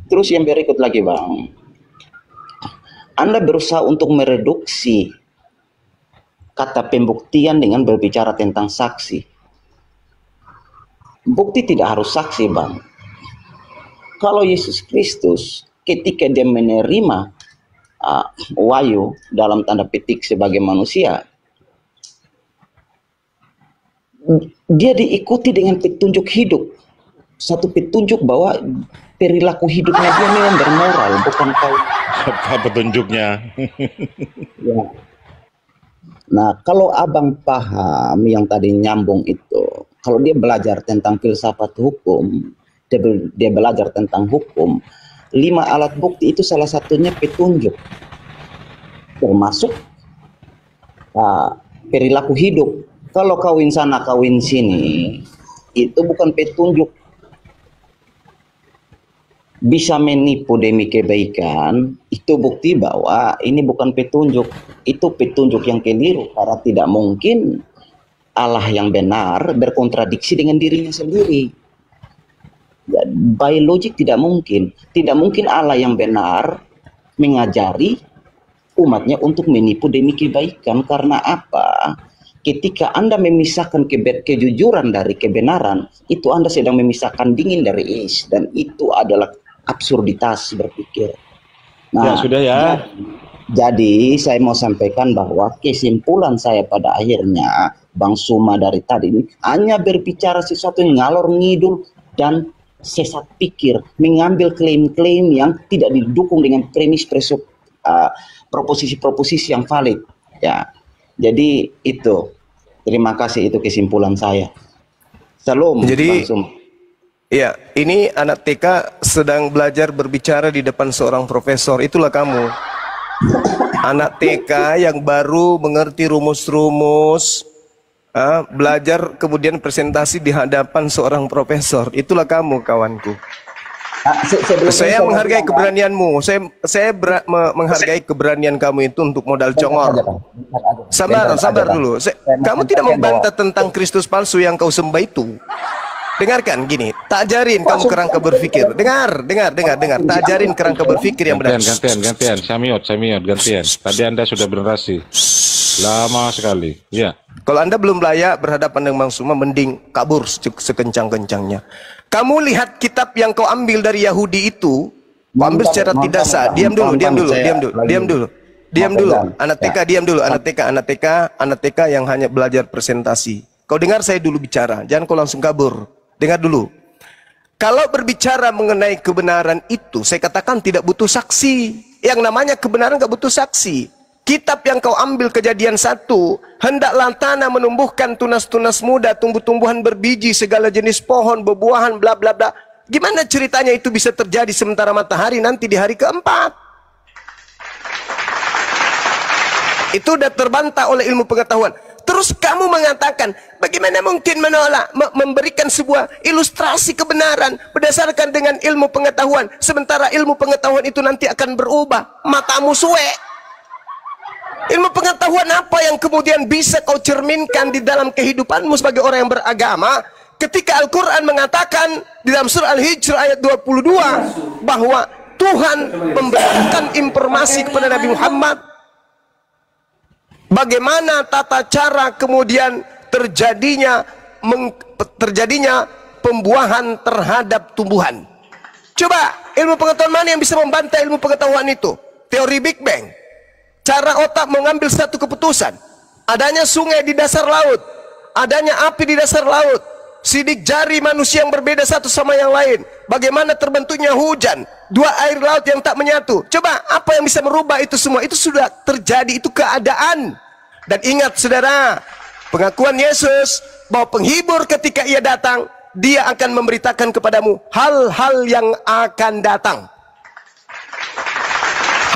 terus yang berikut lagi, Bang. Anda berusaha untuk mereduksi kata pembuktian dengan berbicara tentang saksi. Bukti tidak harus saksi, Bang. Kalau Yesus Kristus ketika dia menerima wahyu dalam tanda petik sebagai manusia, dia diikuti dengan petunjuk hidup. Satu petunjuk bahwa perilaku hidupnya dia memang bermoral, bukan kau. Apa petunjuknya? Ya. Nah, kalau abang paham yang tadi nyambung itu, kalau dia belajar tentang filsafat hukum, dia belajar tentang hukum, 5 alat bukti itu salah satunya petunjuk, termasuk perilaku hidup. Kalau kawin sana kawin sini, itu bukan petunjuk. Bisa menipu demi kebaikan, itu bukti bahwa ini bukan petunjuk. Itu petunjuk yang keliru, karena tidak mungkin Allah yang benar berkontradiksi dengan dirinya sendiri. By logic tidak mungkin. Tidak mungkin Allah yang benar mengajari umatnya untuk menipu demi kebaikan. Karena apa? Ketika Anda memisahkan kejujuran dari kebenaran, itu Anda sedang memisahkan dingin dari es, dan itu adalah absurditas berpikir. Nah, Ya sudah ya. Jadi saya mau sampaikan bahwa kesimpulan saya pada akhirnya, Bang Suma dari tadi ini hanya berbicara sesuatu yang ngalor ngidul dan sesat pikir, mengambil klaim-klaim yang tidak didukung dengan premis proposisi-proposisi yang valid. Ya, jadi itu. Terima kasih, itu kesimpulan saya. Salam. Jadi, Bang Suma. ya, ini anak TK sedang belajar berbicara di depan seorang profesor. Itulah kamu. Anak TK yang baru mengerti rumus-rumus, belajar kemudian presentasi di hadapan seorang profesor. Itulah kamu, kawanku. Saya menghargai keberanianmu. Saya menghargai keberanian kamu itu untuk modal congor. Sabar dulu. Kamu tidak membantah tentang Kristus palsu yang kau sembah itu. Dengarkan gini, tak ajarin kamu kerangka berpikir. Dengar. Tak ajarin kerangka berpikir yang benar. Gantian. Samiot, gantian. Tadi Anda sudah berorasi. Lama sekali. Ya. Kalau Anda belum layak berhadapan dengan Bang Suma, mending kabur sekencang-kencangnya. Kamu lihat kitab yang kau ambil dari Yahudi itu, kau ambil secara tidak sah. Diam dulu. Anak TK, diam dulu. Anak TK yang hanya belajar presentasi. Kau dengar saya dulu bicara, jangan kau langsung kabur. Dengar dulu. Kalau berbicara mengenai kebenaran itu, saya katakan tidak butuh saksi. Yang namanya kebenaran gak butuh saksi. Kitab yang kau ambil Kejadian 1, hendaklah tanah menumbuhkan tunas-tunas muda, tumbuh-tumbuhan berbiji, segala jenis pohon, bebuahan, bla bla bla. Gimana ceritanya itu bisa terjadi sementara matahari nanti di hari keempat? Itu udah terbantah oleh ilmu pengetahuan. Terus kamu mengatakan, bagaimana mungkin menolak, memberikan sebuah ilustrasi kebenaran berdasarkan dengan ilmu pengetahuan, sementara ilmu pengetahuan itu nanti akan berubah. Matamu suwe. Ilmu pengetahuan apa yang kemudian bisa kau cerminkan di dalam kehidupanmu sebagai orang yang beragama, ketika Al-Quran mengatakan di dalam surah Al-Hijr ayat 22 bahwa Tuhan memberikan informasi kepada Nabi Muhammad bagaimana tata cara kemudian terjadinya pembuahan terhadap tumbuhan. Coba ilmu pengetahuan mana yang bisa membantah ilmu pengetahuan itu? Teori Big Bang. Cara otak mengambil satu keputusan. Adanya sungai di dasar laut, adanya api di dasar laut, sidik jari manusia yang berbeda satu sama yang lain. Bagaimana terbentuknya hujan, dua air laut yang tak menyatu. Coba apa yang bisa merubah itu semua? Itu sudah terjadi, itu keadaan. Dan ingat saudara, pengakuan Yesus bahwa penghibur ketika ia datang, dia akan memberitakan kepadamu hal-hal yang akan datang.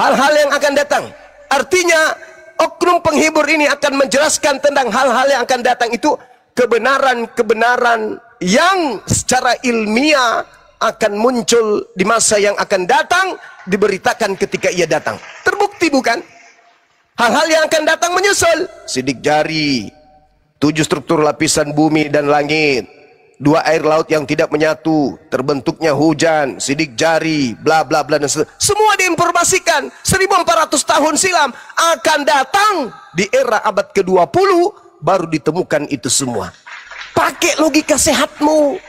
Hal-hal yang akan datang. Artinya oknum penghibur ini akan menjelaskan tentang hal-hal yang akan datang itu kebenaran-kebenaran yang secara ilmiah akan muncul di masa yang akan datang, diberitakan ketika ia datang. Terbukti bukan? Hal-hal yang akan datang menyusul. Sidik jari, 7 struktur lapisan bumi dan langit, 2 air laut yang tidak menyatu, terbentuknya hujan, sidik jari, bla bla bla, dan semua diinformasikan 1400 tahun silam. Akan datang di era abad ke-20 baru ditemukan itu semua. Pakai logika sehatmu.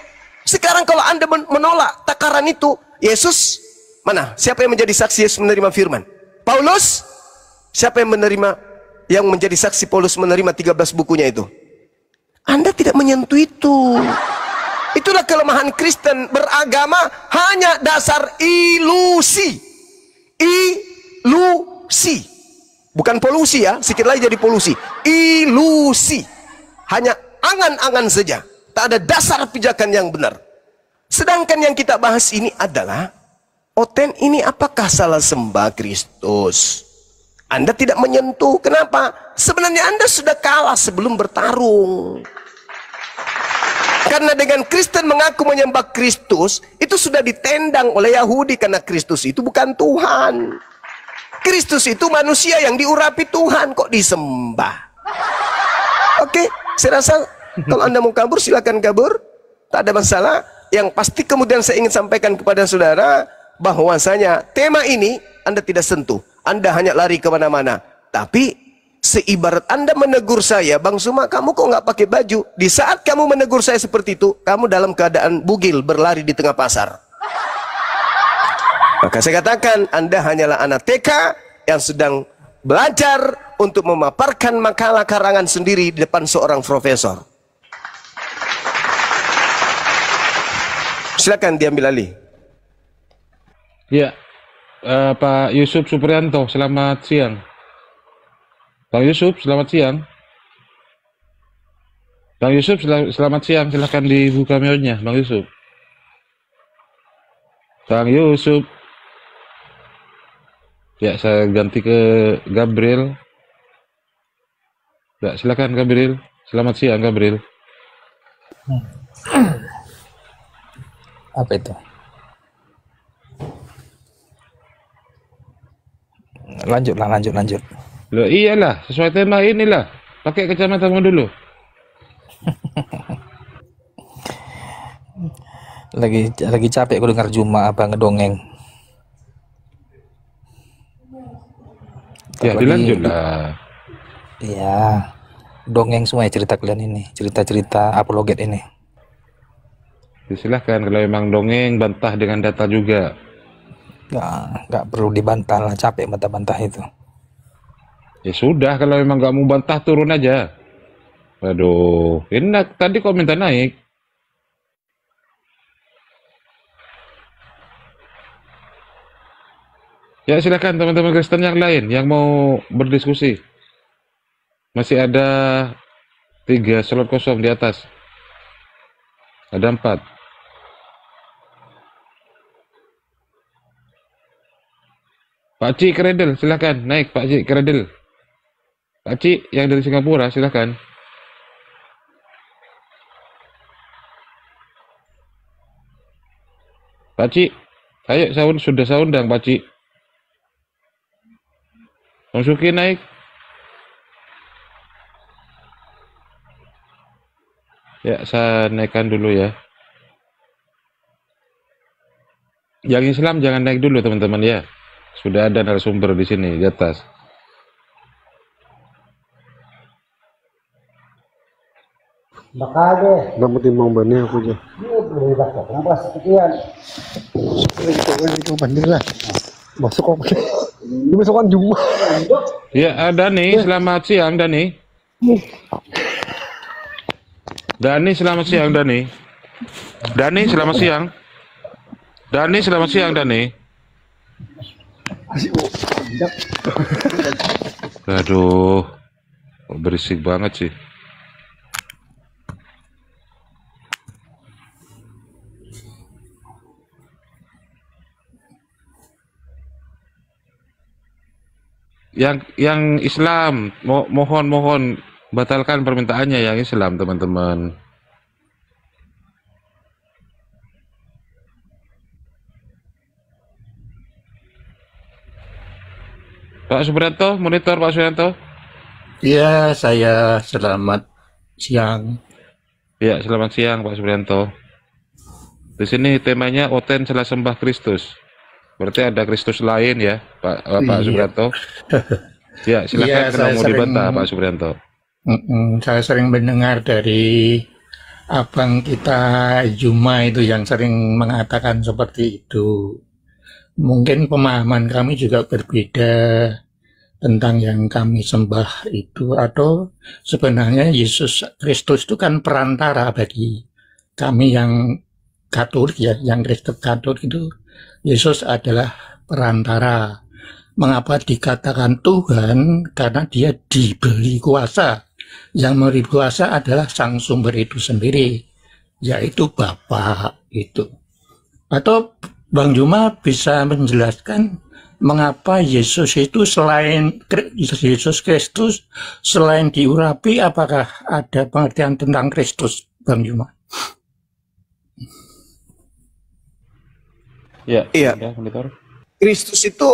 Sekarang kalau Anda menolak takaran itu, Yesus mana? Siapa yang menjadi saksi Yesus menerima firman? Paulus? Siapa yang menjadi saksi Paulus menerima 13 bukunya itu? Anda tidak menyentuh itu. Itulah kelemahan Kristen beragama, hanya dasar ilusi. Ilusi. Bukan polusi ya, sedikit lagi jadi polusi. Ilusi. Hanya angan-angan saja. Tak ada dasar pijakan yang benar. Sedangkan yang kita bahas ini adalah, Oten ini apakah salah sembah Kristus? Anda tidak menyentuh. Kenapa? Sebenarnya Anda sudah kalah sebelum bertarung. Karena dengan Kristen mengaku menyembah Kristus, itu sudah ditendang oleh Yahudi, karena Kristus itu bukan Tuhan. Kristus itu manusia yang diurapi Tuhan, kok disembah. Oke, saya rasa kalau Anda mau kabur, silakan kabur. Tak ada masalah. Yang pasti kemudian saya ingin sampaikan kepada saudara, bahwasanya tema ini Anda tidak sentuh. Anda hanya lari kemana-mana. Tapi seibarat Anda menegur saya, Bang Suma, kamu kok nggak pakai baju? Di saat kamu menegur saya seperti itu, kamu dalam keadaan bugil berlari di tengah pasar. Maka saya katakan, Anda hanyalah anak TK yang sedang belajar untuk memaparkan makalah karangan sendiri di depan seorang profesor. Silakan diambil alih. Ya, Pak Yusuf Suprianto, selamat siang. Bang Yusuf, selamat siang. Bang Yusuf, selamat siang. Silahkan dibuka mute-nya, Bang Yusuf. Bang Yusuf. Ya, saya ganti ke Gabriel. Ya, silakan Gabriel. Selamat siang, Gabriel. Apa itu? Lanjut. Loh, iyalah, sesuai tema inilah. Pakai kacamatamu dulu. lagi capek aku dengar Juma apa ngedongeng. Ya, dilanjutlah. Iya. Dongeng semua ya cerita kalian ini, cerita-cerita apologet ini. Silahkan, kalau memang dongeng, bantah dengan data juga. Nggak perlu dibantah lah, capek bantah-bantah itu. Ya sudah, kalau memang nggak mau bantah, turun aja. Waduh, ini tadi komentar naik. Ya silakan teman-teman Kristen yang lain yang mau berdiskusi. Masih ada 3 slot kosong di atas. Ada 4. Pak Cik Kredel, silakan naik Pak Cik Kredel. Pak Cik yang dari Singapura, silakan. Pak Cik, ayo sudah saya undang Pak Cik. Masuki naik. Ya, saya naikkan dulu ya. Yang Islam jangan naik dulu teman-teman ya. Sudah ada narasumber di sini di atas. Makanya. Nama timbang bani aku aja. Ini boleh baca. Kenapa sekian? Itu banding lah. Masuk kok. Ini besok kan Jumat. Ya, Dani, selamat siang Dani. Dani, selamat siang Dani. Dani, selamat siang. Dani, selamat siang Dani. Aduh, berisik banget sih. Yang Islam mohon batalkan permintaannya yang Islam, teman-teman. Pak Supriyanto, monitor Pak Supriyanto. Ya, saya selamat siang. Ya, selamat siang Pak Supriyanto. Di sini temanya Oten Salah Sembah Kristus. Berarti ada Kristus lain ya, Pak Supriyanto. Ya, silakan Iya, kalau mau dibantah Pak Supriyanto. Saya sering mendengar dari abang kita Juma itu yang sering mengatakan seperti itu. Mungkin pemahaman kami juga berbeda tentang yang kami sembah itu, atau sebenarnya Yesus Kristus itu kan perantara bagi kami yang Katolik ya, yang Kristen Katolik itu Yesus adalah perantara. Mengapa dikatakan Tuhan? Karena dia diberi kuasa. Yang memberi kuasa adalah sang sumber itu sendiri, yaitu Bapa itu. Atau Bang Juma bisa menjelaskan mengapa Yesus itu selain Yesus Kristus, selain diurapi, apakah ada pengertian tentang Kristus, Bang Juma? Ya, Iya. Kristus itu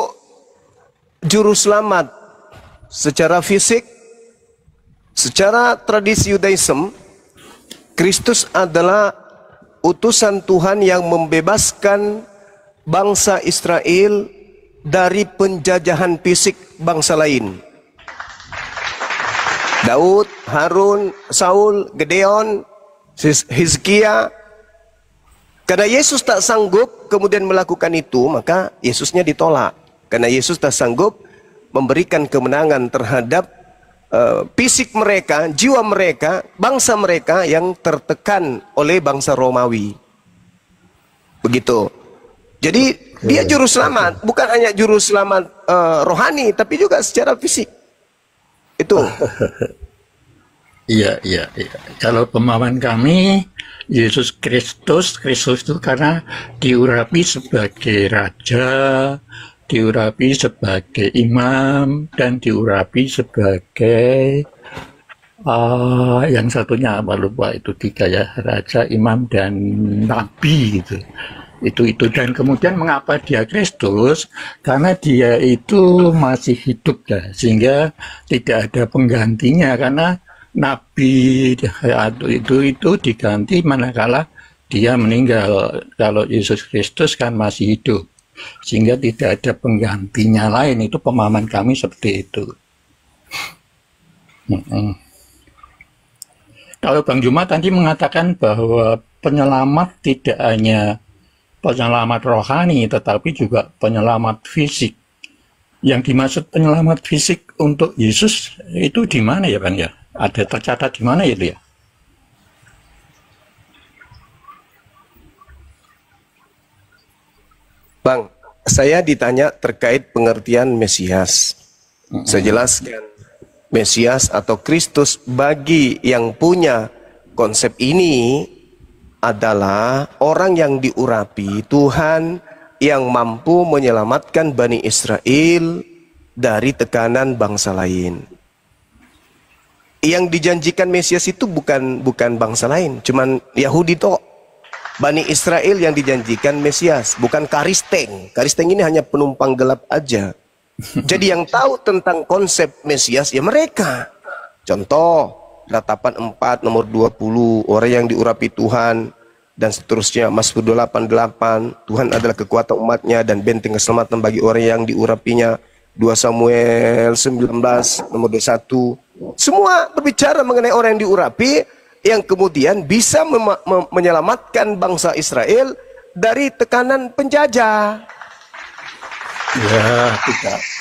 juru selamat secara fisik. Secara tradisi Yudaism, Kristus adalah utusan Tuhan yang membebaskan bangsa Israel dari penjajahan fisik bangsa lain. Daud, Harun, Saul, Gedeon, Hizkia. Karena Yesus tak sanggup kemudian melakukan itu, maka Yesusnya ditolak. Karena Yesus tak sanggup memberikan kemenangan terhadap fisik mereka, jiwa mereka, bangsa mereka yang tertekan oleh bangsa Romawi. Begitu. Jadi dia juru selamat, bukan hanya juru selamat rohani, tapi juga secara fisik. Itu. Iya. Kalau pemahaman kami, Yesus Kristus itu karena diurapi sebagai raja, diurapi sebagai imam, dan diurapi sebagai yang satunya apa lupa, itu tiga ya, raja, imam, dan nabi gitu. Itu dan kemudian mengapa dia Kristus? Karena dia itu masih hidup ya, sehingga tidak ada penggantinya, karena nabi itu diganti manakala dia meninggal. Kalau Yesus Kristus kan masih hidup, sehingga tidak ada penggantinya lain. Itu pemahaman kami seperti itu. Kalau Bang Juma tadi mengatakan bahwa penyelamat tidak hanya penyelamat rohani, tetapi juga penyelamat fisik. Yang dimaksud penyelamat fisik untuk Yesus itu di mana ya Bang ya? Ada tercatat di mana itu ya? Bang, saya ditanya terkait pengertian Mesias. Saya jelaskan, Mesias atau Kristus bagi yang punya konsep ini adalah orang yang diurapi Tuhan, yang mampu menyelamatkan Bani Israel dari tekanan bangsa lain. Yang dijanjikan Mesias itu bukan bangsa lain, cuman Yahudi toh. Bani Israel yang dijanjikan Mesias, bukan Karisteng. Karisteng ini hanya penumpang gelap aja. Jadi yang tahu tentang konsep Mesias ya mereka. Contoh, Ratapan 4 nomor 20, orang yang diurapi Tuhan, dan seterusnya. Mazmur 88, Tuhan adalah kekuatan umatnya dan benteng keselamatan bagi orang yang diurapinya. 2 Samuel 19 nomor 21. Semua berbicara mengenai orang yang diurapi, yang kemudian bisa menyelamatkan bangsa Israel dari tekanan penjajah. Ya,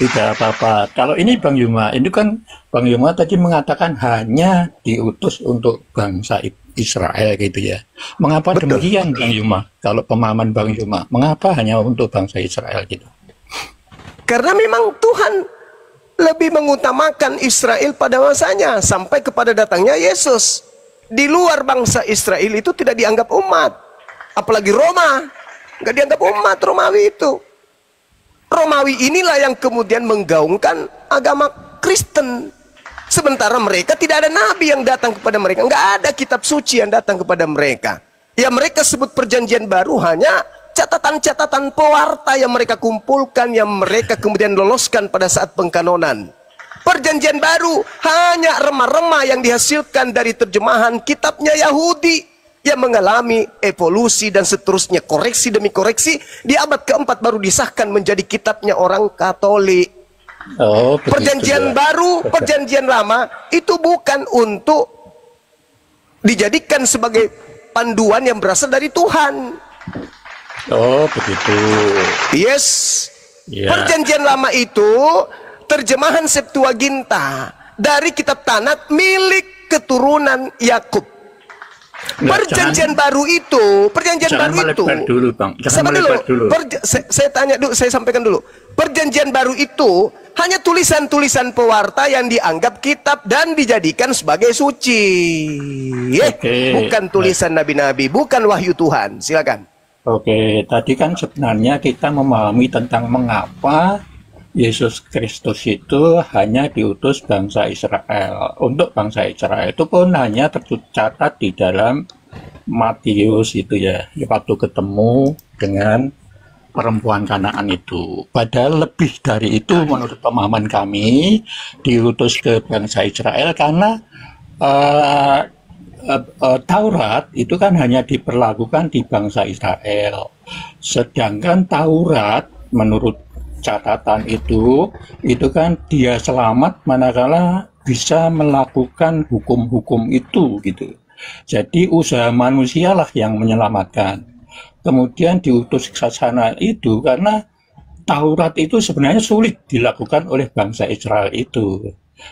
tidak apa-apa. Kalau ini Bang Yuma, ini kan Bang Yuma tadi mengatakan hanya diutus untuk bangsa Israel gitu ya. Mengapa Betul. demikian Bang Yuma? Kalau pemahaman Bang Yuma, mengapa hanya untuk bangsa Israel gitu? Karena memang Tuhan lebih mengutamakan Israel pada masanya sampai kepada datangnya Yesus. Di luar bangsa Israel itu tidak dianggap umat, apalagi Roma, nggak dianggap umat Romawi itu. Romawi inilah yang kemudian menggaungkan agama Kristen. Sementara mereka tidak ada nabi yang datang kepada mereka, nggak ada kitab suci yang datang kepada mereka. Ya mereka sebut perjanjian baru hanya catatan-catatan pewarta yang mereka kumpulkan, yang mereka kemudian loloskan pada saat pengkanonan. Perjanjian baru hanya remah-remah yang dihasilkan dari terjemahan kitabnya Yahudi yang mengalami evolusi dan seterusnya, koreksi demi koreksi. Di abad keempat baru disahkan menjadi kitabnya orang Katolik. Oh, Perjanjian ya. baru, perjanjian lama itu bukan untuk dijadikan sebagai panduan yang berasal dari Tuhan. Oh, begitu. Yes. Ya. Perjanjian lama itu terjemahan Septuaginta dari kitab Tanakh milik keturunan Yakub. Perjanjian baru itu, perjanjian baru itu. Dulu, Bang. Sama dulu. Saya tanya dulu, saya sampaikan dulu. Perjanjian baru itu hanya tulisan-tulisan pewarta yang dianggap kitab dan dijadikan sebagai suci. Bukan tulisan nabi-nabi, bukan wahyu Tuhan. Silakan. Oke, tadi kan sebenarnya kita memahami tentang mengapa Yesus Kristus itu hanya diutus bangsa Israel. Untuk bangsa Israel itu pun hanya tercatat di dalam Matius itu ya, waktu ketemu dengan perempuan Kanaan itu. Padahal lebih dari itu menurut pemahaman kami diutus ke bangsa Israel karena Taurat itu kan hanya diperlakukan di bangsa Israel. Sedangkan Taurat menurut catatan itu kan dia selamat manakala bisa melakukan hukum-hukum itu gitu. Jadi usaha manusialah yang menyelamatkan. Kemudian diutus ke sana itu karena Taurat itu sebenarnya sulit dilakukan oleh bangsa Israel itu.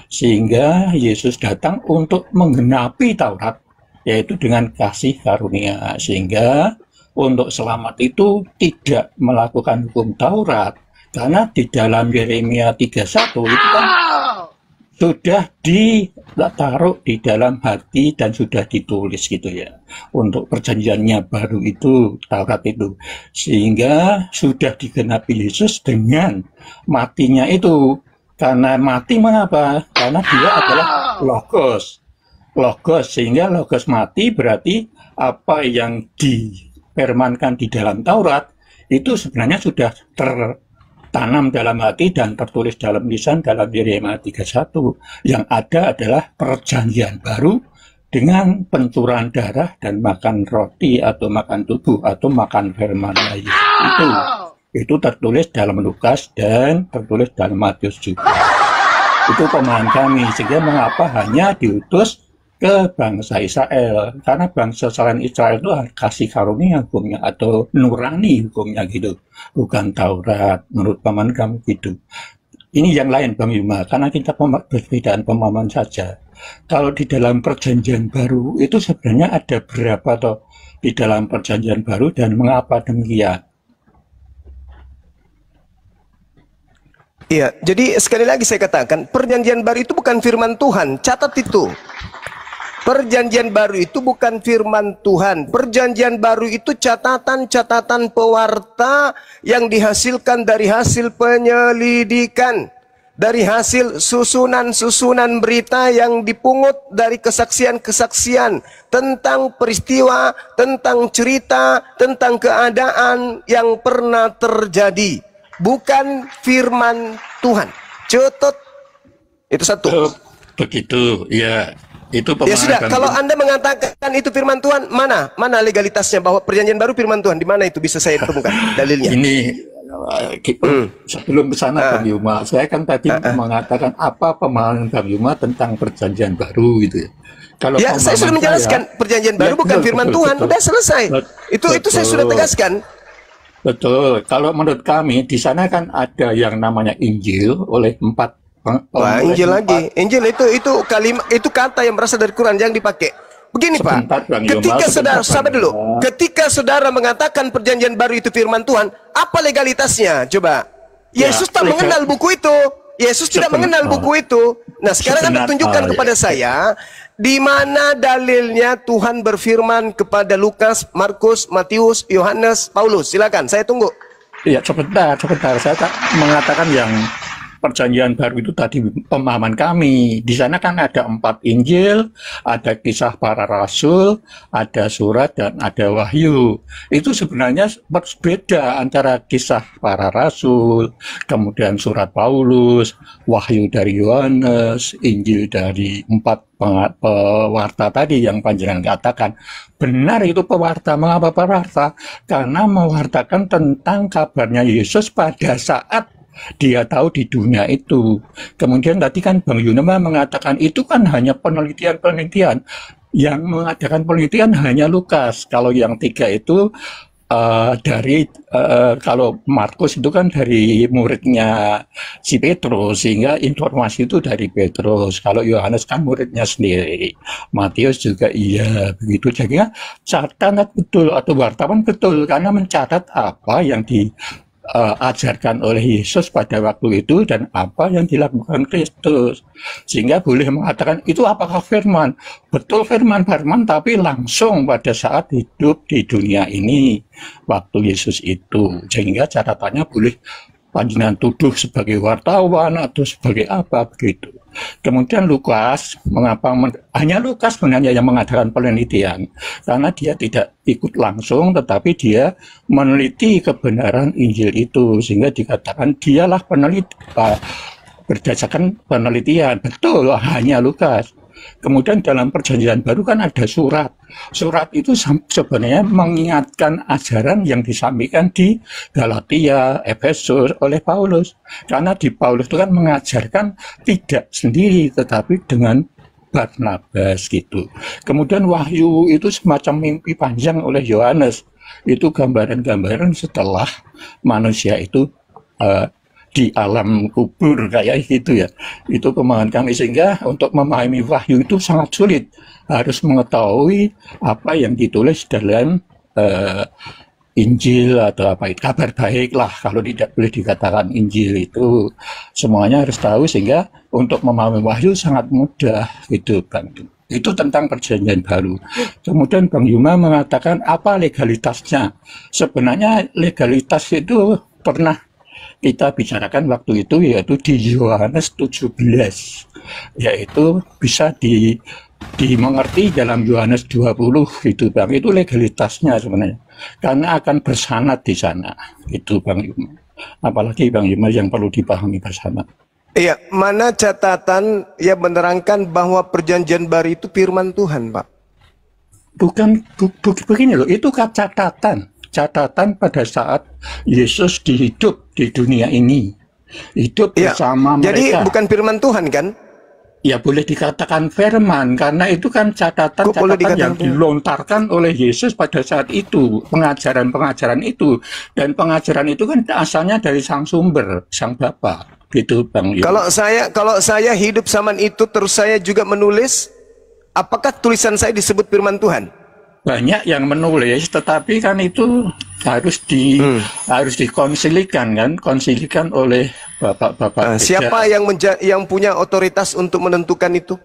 Sehingga Yesus datang untuk menggenapi Taurat, yaitu dengan kasih karunia. Sehingga untuk selamat itu tidak melakukan hukum Taurat. Karena di dalam Yeremia 31 itu kan sudah ditaruh di dalam hati dan sudah ditulis gitu ya. Untuk perjanjiannya baru itu, Taurat itu. Sehingga sudah digenapi Yesus dengan matinya itu. Karena mati mengapa? Karena dia adalah Logos. Logos, sehingga Logos mati berarti apa yang dipermankan di dalam Taurat itu sebenarnya sudah tanam dalam hati dan tertulis dalam lisan dalam Yeremia 31. Yang ada adalah perjanjian baru dengan pencurahan darah dan makan roti atau makan tubuh atau makan firman Yesus. Itu tertulis dalam Lukas dan tertulis dalam Matius juga. Itu pemahaman kami. Sehingga mengapa hanya diutus ke bangsa Israel, karena bangsa selain Israel itu kasih karunia hukumnya atau nurani hukumnya gitu, bukan Taurat menurut paman kami gitu. Ini yang lain Bang Yuma, karena kita perbedaan pemahaman saja. Kalau di dalam perjanjian baru itu sebenarnya ada berapa toh di dalam perjanjian baru dan mengapa demikian? Iya, jadi sekali lagi saya katakan perjanjian baru itu bukan firman Tuhan, catat itu. Perjanjian baru itu bukan firman Tuhan. Perjanjian baru itu catatan-catatan pewarta yang dihasilkan dari hasil penyelidikan. Dari hasil susunan-susunan berita yang dipungut dari kesaksian-kesaksian tentang peristiwa, tentang cerita, tentang keadaan yang pernah terjadi. Bukan firman Tuhan. Cetot. Itu satu. Begitu, ya. Itu ya sudah, kalau Anda mengatakan itu firman Tuhan, mana legalitasnya bahwa perjanjian baru firman Tuhan? Di mana itu bisa saya temukan dalilnya? Ini sebelum ke sana Bang Yuma, saya kan tadi mengatakan apa pemahaman Bang Yuma tentang perjanjian baru gitu ya. Kalau ya, saya sudah menjelaskan perjanjian baru bukan firman Tuhan, sudah selesai. Itu saya sudah tegaskan. Betul. Kalau menurut kami di sana kan ada yang namanya Injil oleh 4. Wah, Injil lagi. Injil itu kalimat, itu kata yang berasal dari Quran yang dipakai. Begini Pak, ketika ketika saudara mengatakan perjanjian baru itu firman Tuhan, apa legalitasnya? Coba. Yesus tak mengenal buku itu. Yesus tidak mengenal buku itu. Nah, sekarang Anda tunjukkan kepada saya di mana dalilnya Tuhan berfirman kepada Lukas, Markus, Matius, Yohanes, Paulus. Silakan, saya tunggu. Iya, sebentar. Saya tak mengatakan yang Perjanjian Baru itu tadi pemahaman kami. Di sana kan ada 4 Injil, ada kisah para rasul, ada surat, dan ada wahyu. Itu sebenarnya berbeda antara kisah para rasul, kemudian surat Paulus, wahyu dari Yohanes, Injil dari 4 pewarta tadi yang panjenengan katakan. Benar itu pewarta. Mengapa pewarta? Karena mewartakan tentang kabarnya Yesus pada saat dia tahu di dunia itu. Kemudian tadi kan Bang Yunema mengatakan itu kan hanya penelitian-penelitian. Yang mengadakan penelitian hanya Lukas. Kalau yang 3 itu kalau Markus itu kan dari muridnya si Petrus, sehingga informasi itu dari Petrus. Kalau Yohanes kan muridnya sendiri, Matius juga iya, begitu. Jadi catat betul, atau wartawan betul, karena mencatat apa yang diajarkan oleh Yesus pada waktu itu dan apa yang dilakukan Kristus, sehingga boleh mengatakan itu apakah firman, betul firman, tapi langsung pada saat hidup di dunia ini waktu Yesus itu, sehingga catatannya boleh panjenengan tuduh sebagai wartawan atau sebagai apa begitu. Kemudian Lukas, mengapa hanya Lukas sebenarnya yang mengadakan penelitian? Karena dia tidak ikut langsung, tetapi dia meneliti kebenaran Injil itu, sehingga dikatakan dialah peneliti berdasarkan penelitian. Betul, hanya Lukas. Kemudian dalam Perjanjian Baru kan ada surat. Surat itu sebenarnya mengingatkan ajaran yang disampaikan di Galatia, Efesus oleh Paulus. Karena di Paulus itu kan mengajarkan tidak sendiri, tetapi dengan Barnabas gitu. Kemudian wahyu itu semacam mimpi panjang oleh Yohanes. Itu gambaran-gambaran setelah manusia itu di alam kubur kayak gitu ya. Itu pemahaman kami, sehingga untuk memahami wahyu itu sangat sulit. Harus mengetahui apa yang ditulis dalam Injil atau apa itu, kabar baik lah, kalau tidak boleh dikatakan Injil. Itu semuanya harus tahu, sehingga untuk memahami wahyu sangat mudah gitu Bang. Itu tentang Perjanjian Baru. Kemudian Bang Yuma mengatakan apa legalitasnya. Sebenarnya legalitas itu pernah kita bicarakan waktu itu, yaitu di Yohanes 17, yaitu bisa dimengerti dalam Yohanes 20 itu Bang. Itu legalitasnya sebenarnya, karena akan bersanad di sana itu Bang Yuma. Apalagi Bang Yuma yang perlu dipahami bersama. Iya, mana catatan yang menerangkan bahwa Perjanjian Baru itu firman Tuhan, Pak? Bukan begini loh, itu kan catatan pada saat Yesus hidup di dunia ini, hidup bersama mereka. Jadi bukan firman Tuhan kan? Ya boleh dikatakan firman, karena itu kan catatan yang dilontarkan oleh Yesus pada saat itu, pengajaran itu, dan pengajaran itu kan asalnya dari sang sumber, sang Bapa, gitu Bang. Kalau saya hidup zaman itu terus saya juga menulis, apakah tulisan saya disebut firman Tuhan? Banyak yang menulis, tetapi kan itu harus dikonsilikan kan, konsilikan oleh bapak-bapak. Siapa yang punya otoritas untuk menentukan itu?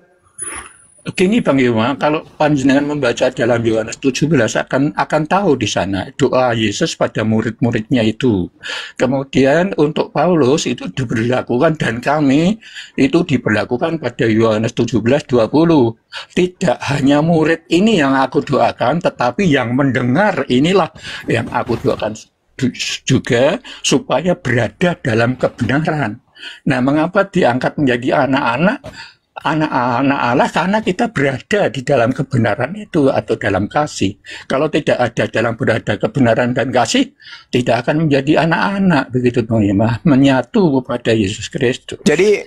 Gini Bang Yuma, kalau panjenengan membaca dalam Yohanes 17 akan tahu di sana doa Yesus pada murid-muridnya itu. Kemudian untuk Paulus itu diberlakukan, dan kami itu diberlakukan pada Yohanes 17:20. Tidak hanya murid ini yang aku doakan, tetapi yang mendengar inilah yang aku doakan juga, supaya berada dalam kebenaran. Nah, mengapa diangkat menjadi anak-anak Allah? Karena kita berada di dalam kebenaran itu atau dalam kasih. Kalau tidak ada dalam berada kebenaran dan kasih, tidak akan menjadi anak-anak, begitu Bang Yuma, menyatu kepada Yesus Kristus. Jadi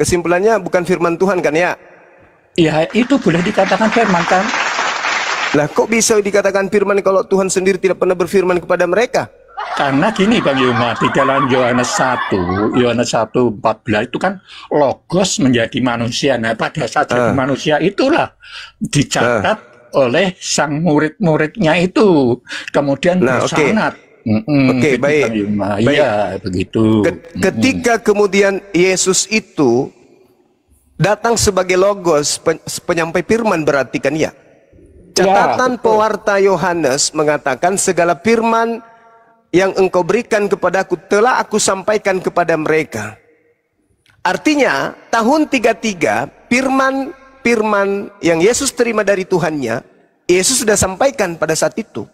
kesimpulannya bukan firman Tuhan kan ya? Ya, itu boleh dikatakan firman kan? Lah kok bisa dikatakan firman kalau Tuhan sendiri tidak pernah berfirman kepada mereka? Karena gini Bang Yuma, di dalam Yohanes 1:14 itu kan Logos menjadi manusia. Nah, pada saat jadi manusia itulah dicatat oleh sang murid-muridnya itu, kemudian bersanad. Oke, baik. Iya, begitu. Ketika kemudian Yesus itu datang sebagai Logos, penyampai firman, berarti kan ya? Catatan pewarta Yohanes mengatakan segala firman yang engkau berikan kepadaku telah aku sampaikan kepada mereka. Artinya tahun 33 firman yang Yesus terima dari Tuhannya, Yesus sudah sampaikan pada saat itu.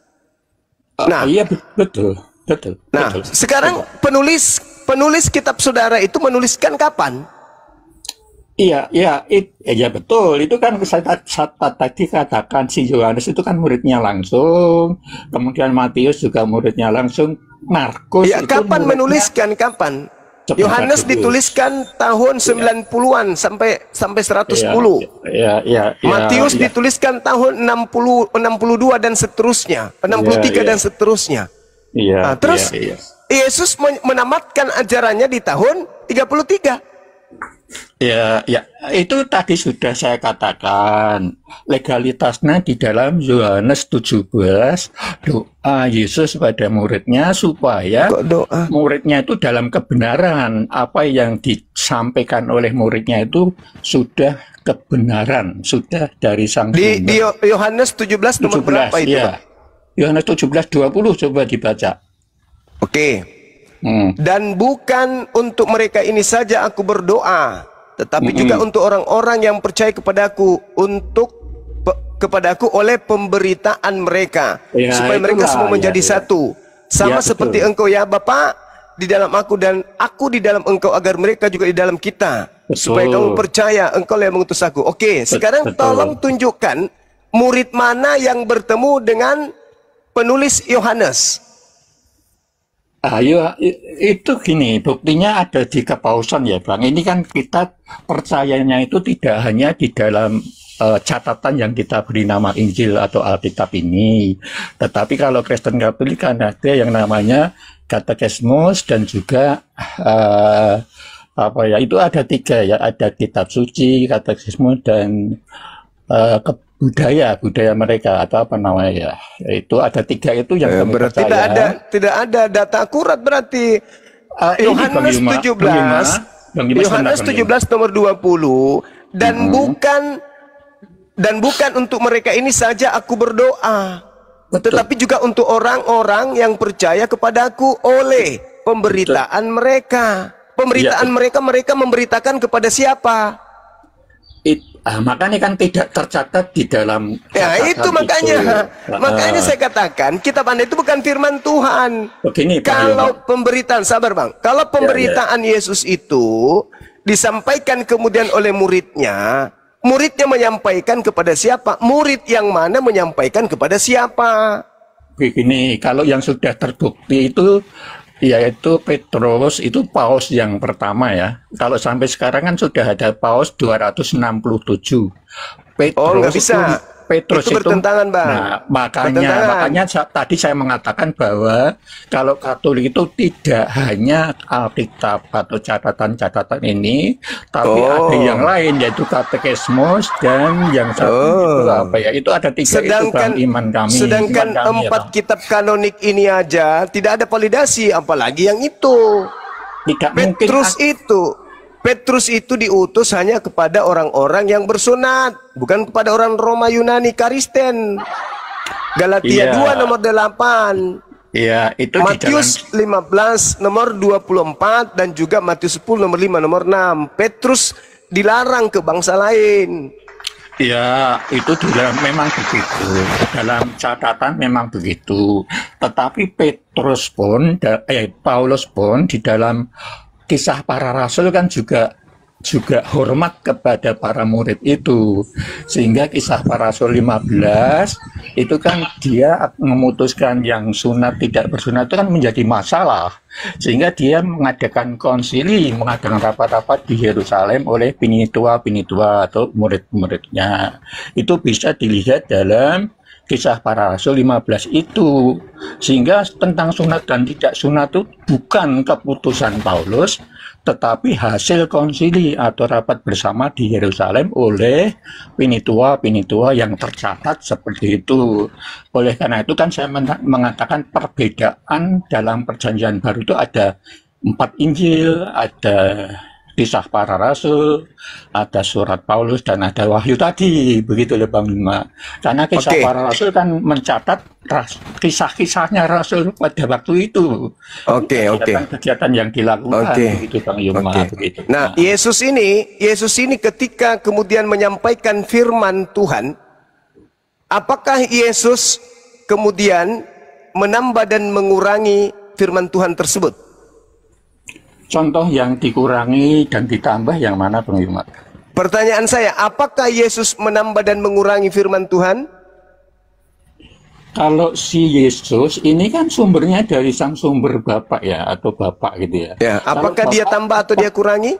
Nah, iya betul. Nah, sekarang penulis kitab saudara itu menuliskan kapan? Iya, betul. Itu kan saya tadi katakan si Yohanes itu kan muridnya langsung, kemudian Matius juga muridnya langsung, Markus Ya, itu kapan muridnya menuliskan kapan? sebentar Yohanes dulu. dituliskan tahun 90-an sampai 110. Iya. Matius dituliskan tahun 62 dan seterusnya, 63 dan seterusnya. Iya. Nah, terus iya. Yesus menamatkan ajarannya di tahun 33. Ya, itu tadi sudah saya katakan. Legalitasnya di dalam Yohanes 17, doa Yesus pada muridnya supaya Kok doa? muridnya itu dalam kebenaran. Apa yang disampaikan oleh muridnya itu sudah kebenaran, sudah dari Sang Di Sumber. Yohanes 17 nomor berapa itu, ya. Pak? Yohanes 17:20 coba dibaca. Oke. Dan bukan untuk mereka ini saja aku berdoa, tetapi juga untuk orang-orang yang percaya kepadaku, kepadaku oleh pemberitaan mereka, Ya, supaya mereka itulah, semua menjadi ya. satu, sama Ya, betul. seperti engkau ya Bapa di dalam aku dan aku di dalam engkau, agar mereka juga di dalam kita, Betul. supaya kamu percaya engkau yang mengutus aku. Oke, sekarang betul. tolong tunjukkan murid mana yang bertemu dengan penulis Yohanes. Ayo, itu gini, buktinya ada di kepausan ya Bang. Ini kan kita percayanya itu tidak hanya di dalam catatan yang kita beri nama Injil atau Alkitab ini. Tetapi kalau Kristen Katolik kan ada yang namanya katekismus dan juga itu ada 3 ya, ada kitab suci, katekismus dan budaya mereka atau apa namanya ya, itu ada 3 itu yang kami Berarti percaya. tidak ada data akurat berarti. Ini Yohanes 17 Bang Dimas, Yohanes benar, 17 nomor 20 dan bukan untuk mereka ini saja aku berdoa, Betul. tetapi juga untuk orang-orang yang percaya kepadaku oleh pemberitaan mereka. Pemberitaan mereka memberitakan kepada siapa? Makanya kan tidak tercatat di dalam Ya catatan itu makanya itu. saya katakan kitab Anda itu bukan firman Tuhan. Begini, Pak Kalau Yono. pemberitaan, sabar Bang, kalau pemberitaan Yesus itu disampaikan kemudian oleh muridnya menyampaikan kepada siapa? Murid yang mana menyampaikan kepada siapa? Begini, kalau yang sudah terbukti itu yaitu Petrus, itu paus yang pertama ya. Kalau sampai sekarang kan sudah ada paus 267. Nggak bisa. Petrus itu bertentangan, Bang. Nah, makanya tadi saya mengatakan bahwa kalau Katolik itu tidak hanya Alkitab atau catatan-catatan ini, tapi ada yang lain yaitu katekismus dan yang satu itu apa ya? Itu ada 3 itu Bang, iman kami. Sedangkan iman kami, 4 kitab kanonik ini aja tidak ada validasi, apalagi yang itu. Tidak mungkin Petrus itu diutus hanya kepada orang-orang yang bersunat, bukan kepada orang Roma, Yunani, Kristen. Galatia 2 nomor 8. Iya, itu Matius 15 nomor 24 dan juga Matius 10 nomor 5 nomor 6. Petrus dilarang ke bangsa lain. Ya, itu memang begitu. Dalam catatan memang begitu. Tetapi Paulus pun di dalam Kisah Para Rasul kan juga hormat kepada para murid itu, sehingga Kisah Para Rasul 15 itu kan dia memutuskan yang sunat tidak bersunat itu kan menjadi masalah, sehingga dia mengadakan konsili, mengadakan rapat-rapat di Yerusalem oleh pinitua atau murid-muridnya. Itu bisa dilihat dalam Kisah Para Rasul 15 itu, sehingga tentang sunat dan tidak sunat itu bukan keputusan Paulus, tetapi hasil konsili atau rapat bersama di Yerusalem oleh pinitua yang tercatat seperti itu. Oleh karena itu kan saya mengatakan perbedaan dalam Perjanjian Baru itu ada 4 Injil, ada kisah para rasul, ada surat Paulus, dan ada Wahyu tadi, begitu loh Bang Bima. Karena kisah Oke. para rasul kan mencatat kisah-kisahnya rasul pada waktu itu. Oke, oke. Kegiatan yang dilakukan, Oke. begitu Bang Yuma. Oke. Begitu. Nah, Yesus ini ketika kemudian menyampaikan firman Tuhan, apakah Yesus kemudian menambah dan mengurangi firman Tuhan tersebut? Contoh yang dikurangi dan ditambah yang mana Bang Yuma? Pertanyaan saya, apakah Yesus menambah dan mengurangi firman Tuhan? Kalau si Yesus ini kan sumbernya dari sang sumber Bapak ya, atau Bapak gitu ya. Ya, apakah dia tambah atau dia kurangi?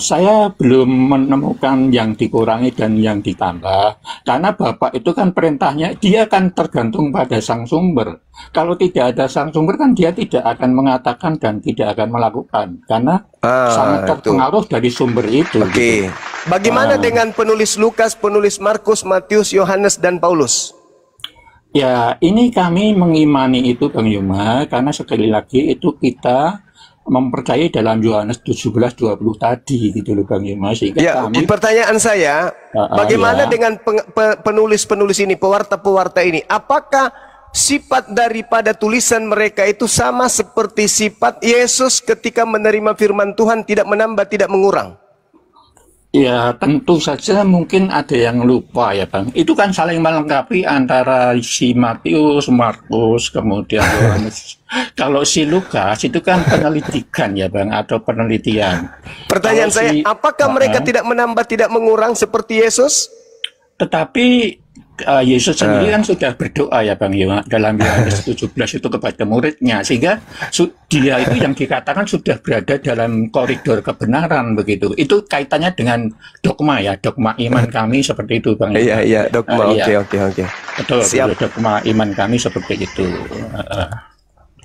Saya belum menemukan yang dikurangi dan yang ditambah, karena Bapak itu kan perintahnya, dia kan tergantung pada sang sumber. Kalau tidak ada sang sumber kan dia tidak akan mengatakan dan tidak akan melakukan, karena sangat terpengaruh dari sumber itu. Oke. Gitu. Bagaimana dengan penulis Lukas, penulis Markus, Matius, Yohanes, dan Paulus? Ya, ini kami mengimani itu Bang Yuma, karena sekali lagi itu kita mempercayai dalam Yohanes 17:20 tadi gitu loh Bang Yuma. Ya, pertanyaan saya, bagaimana dengan penulis-penulis ini, pewarta-pewarta ini? Apakah sifat daripada tulisan mereka itu sama seperti sifat Yesus ketika menerima firman Tuhan, tidak menambah, tidak mengurang? Ya, tentu saja mungkin ada yang lupa ya Bang. Itu kan saling melengkapi antara si Matius, Markus, kemudian Yohanes. Kalau si Lukas itu kan penyelidikan ya Bang, atau penelitian. Pertanyaan saya, apakah mereka tidak menambah, tidak mengurang seperti Yesus? Tetapi Yesus sendiri kan sudah berdoa ya Bang Yuma dalam Yohanes 17 itu kepada muridnya, sehingga dia itu yang dikatakan sudah berada dalam koridor kebenaran begitu. Itu kaitannya dengan dogma ya, dogma iman kami seperti itu Bang Yuma. Iya, dogma. Oke. Betul, dogma iman kami seperti itu.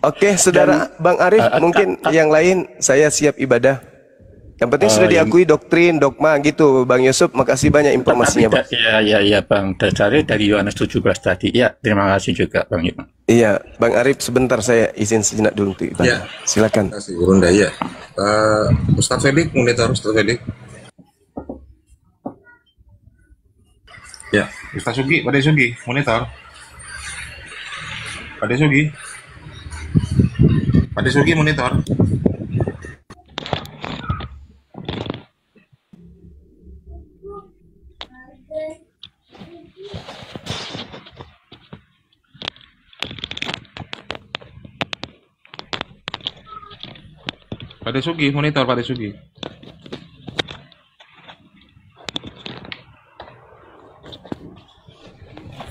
Oke, saudara Bang Arif, mungkin yang lain saya siap ibadah. Yang penting sudah diakui doktrin, dogma gitu, Bang Yusuf. Makasih banyak informasinya, Bang. Iya, Bang. Dari Yohanes 17 tadi. Ya, terima kasih juga, Bang Yusuf. Iya, Bang Arif, sebentar saya izin sejenak dulu untuk ibadah. Ya. Silakan. Terima kasih, Bunda. Ya. Ustaz Felix, monitor Ustaz Felix. Ya, Ustaz Sugi, Pak Sugi, monitor. Pak Sugi. Pak Sugi, monitor. Pak Sugi, monitor Pak Sugi.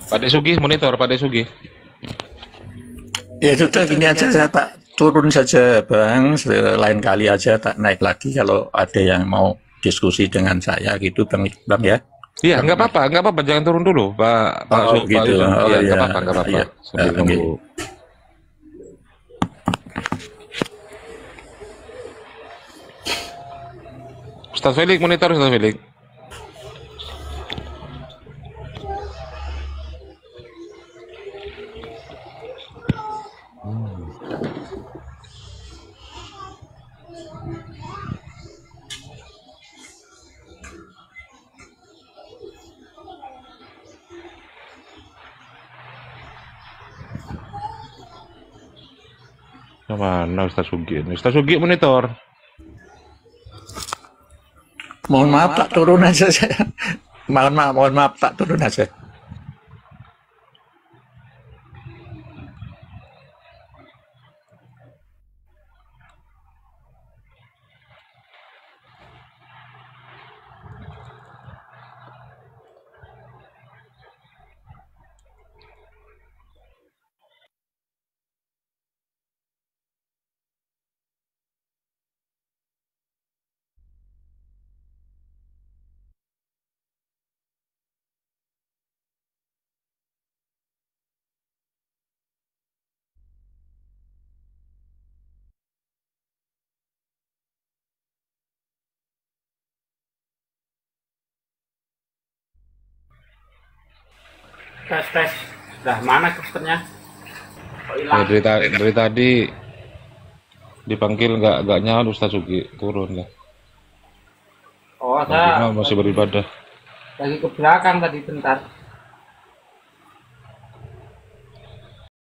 Pak Sugi, monitor Pak Sugi. Ya sudah, gini aja saya tak turun saja Bang, lain kali aja tak naik lagi kalau ada yang mau diskusi dengan saya gitu Bang ya. Iya, nggak apa-apa, jangan turun dulu Pak. Gitu. Iya, nggak apa-apa. Iya. Sambil nunggu. Ustaz Felix, monitor Ustaz Felix. Mana Ustaz Sugi? Ustaz Sugi monitor. Mohon maaf tak turun aja saya. Mohon maaf tak turun aja. Tes. Dah mana klisternya? Ya, dari tadi dipanggil nggak nyaut Ustaz Uki, turun lah. Oh, Mas Bima masih beribadah. lagi ke belakang tadi bentar.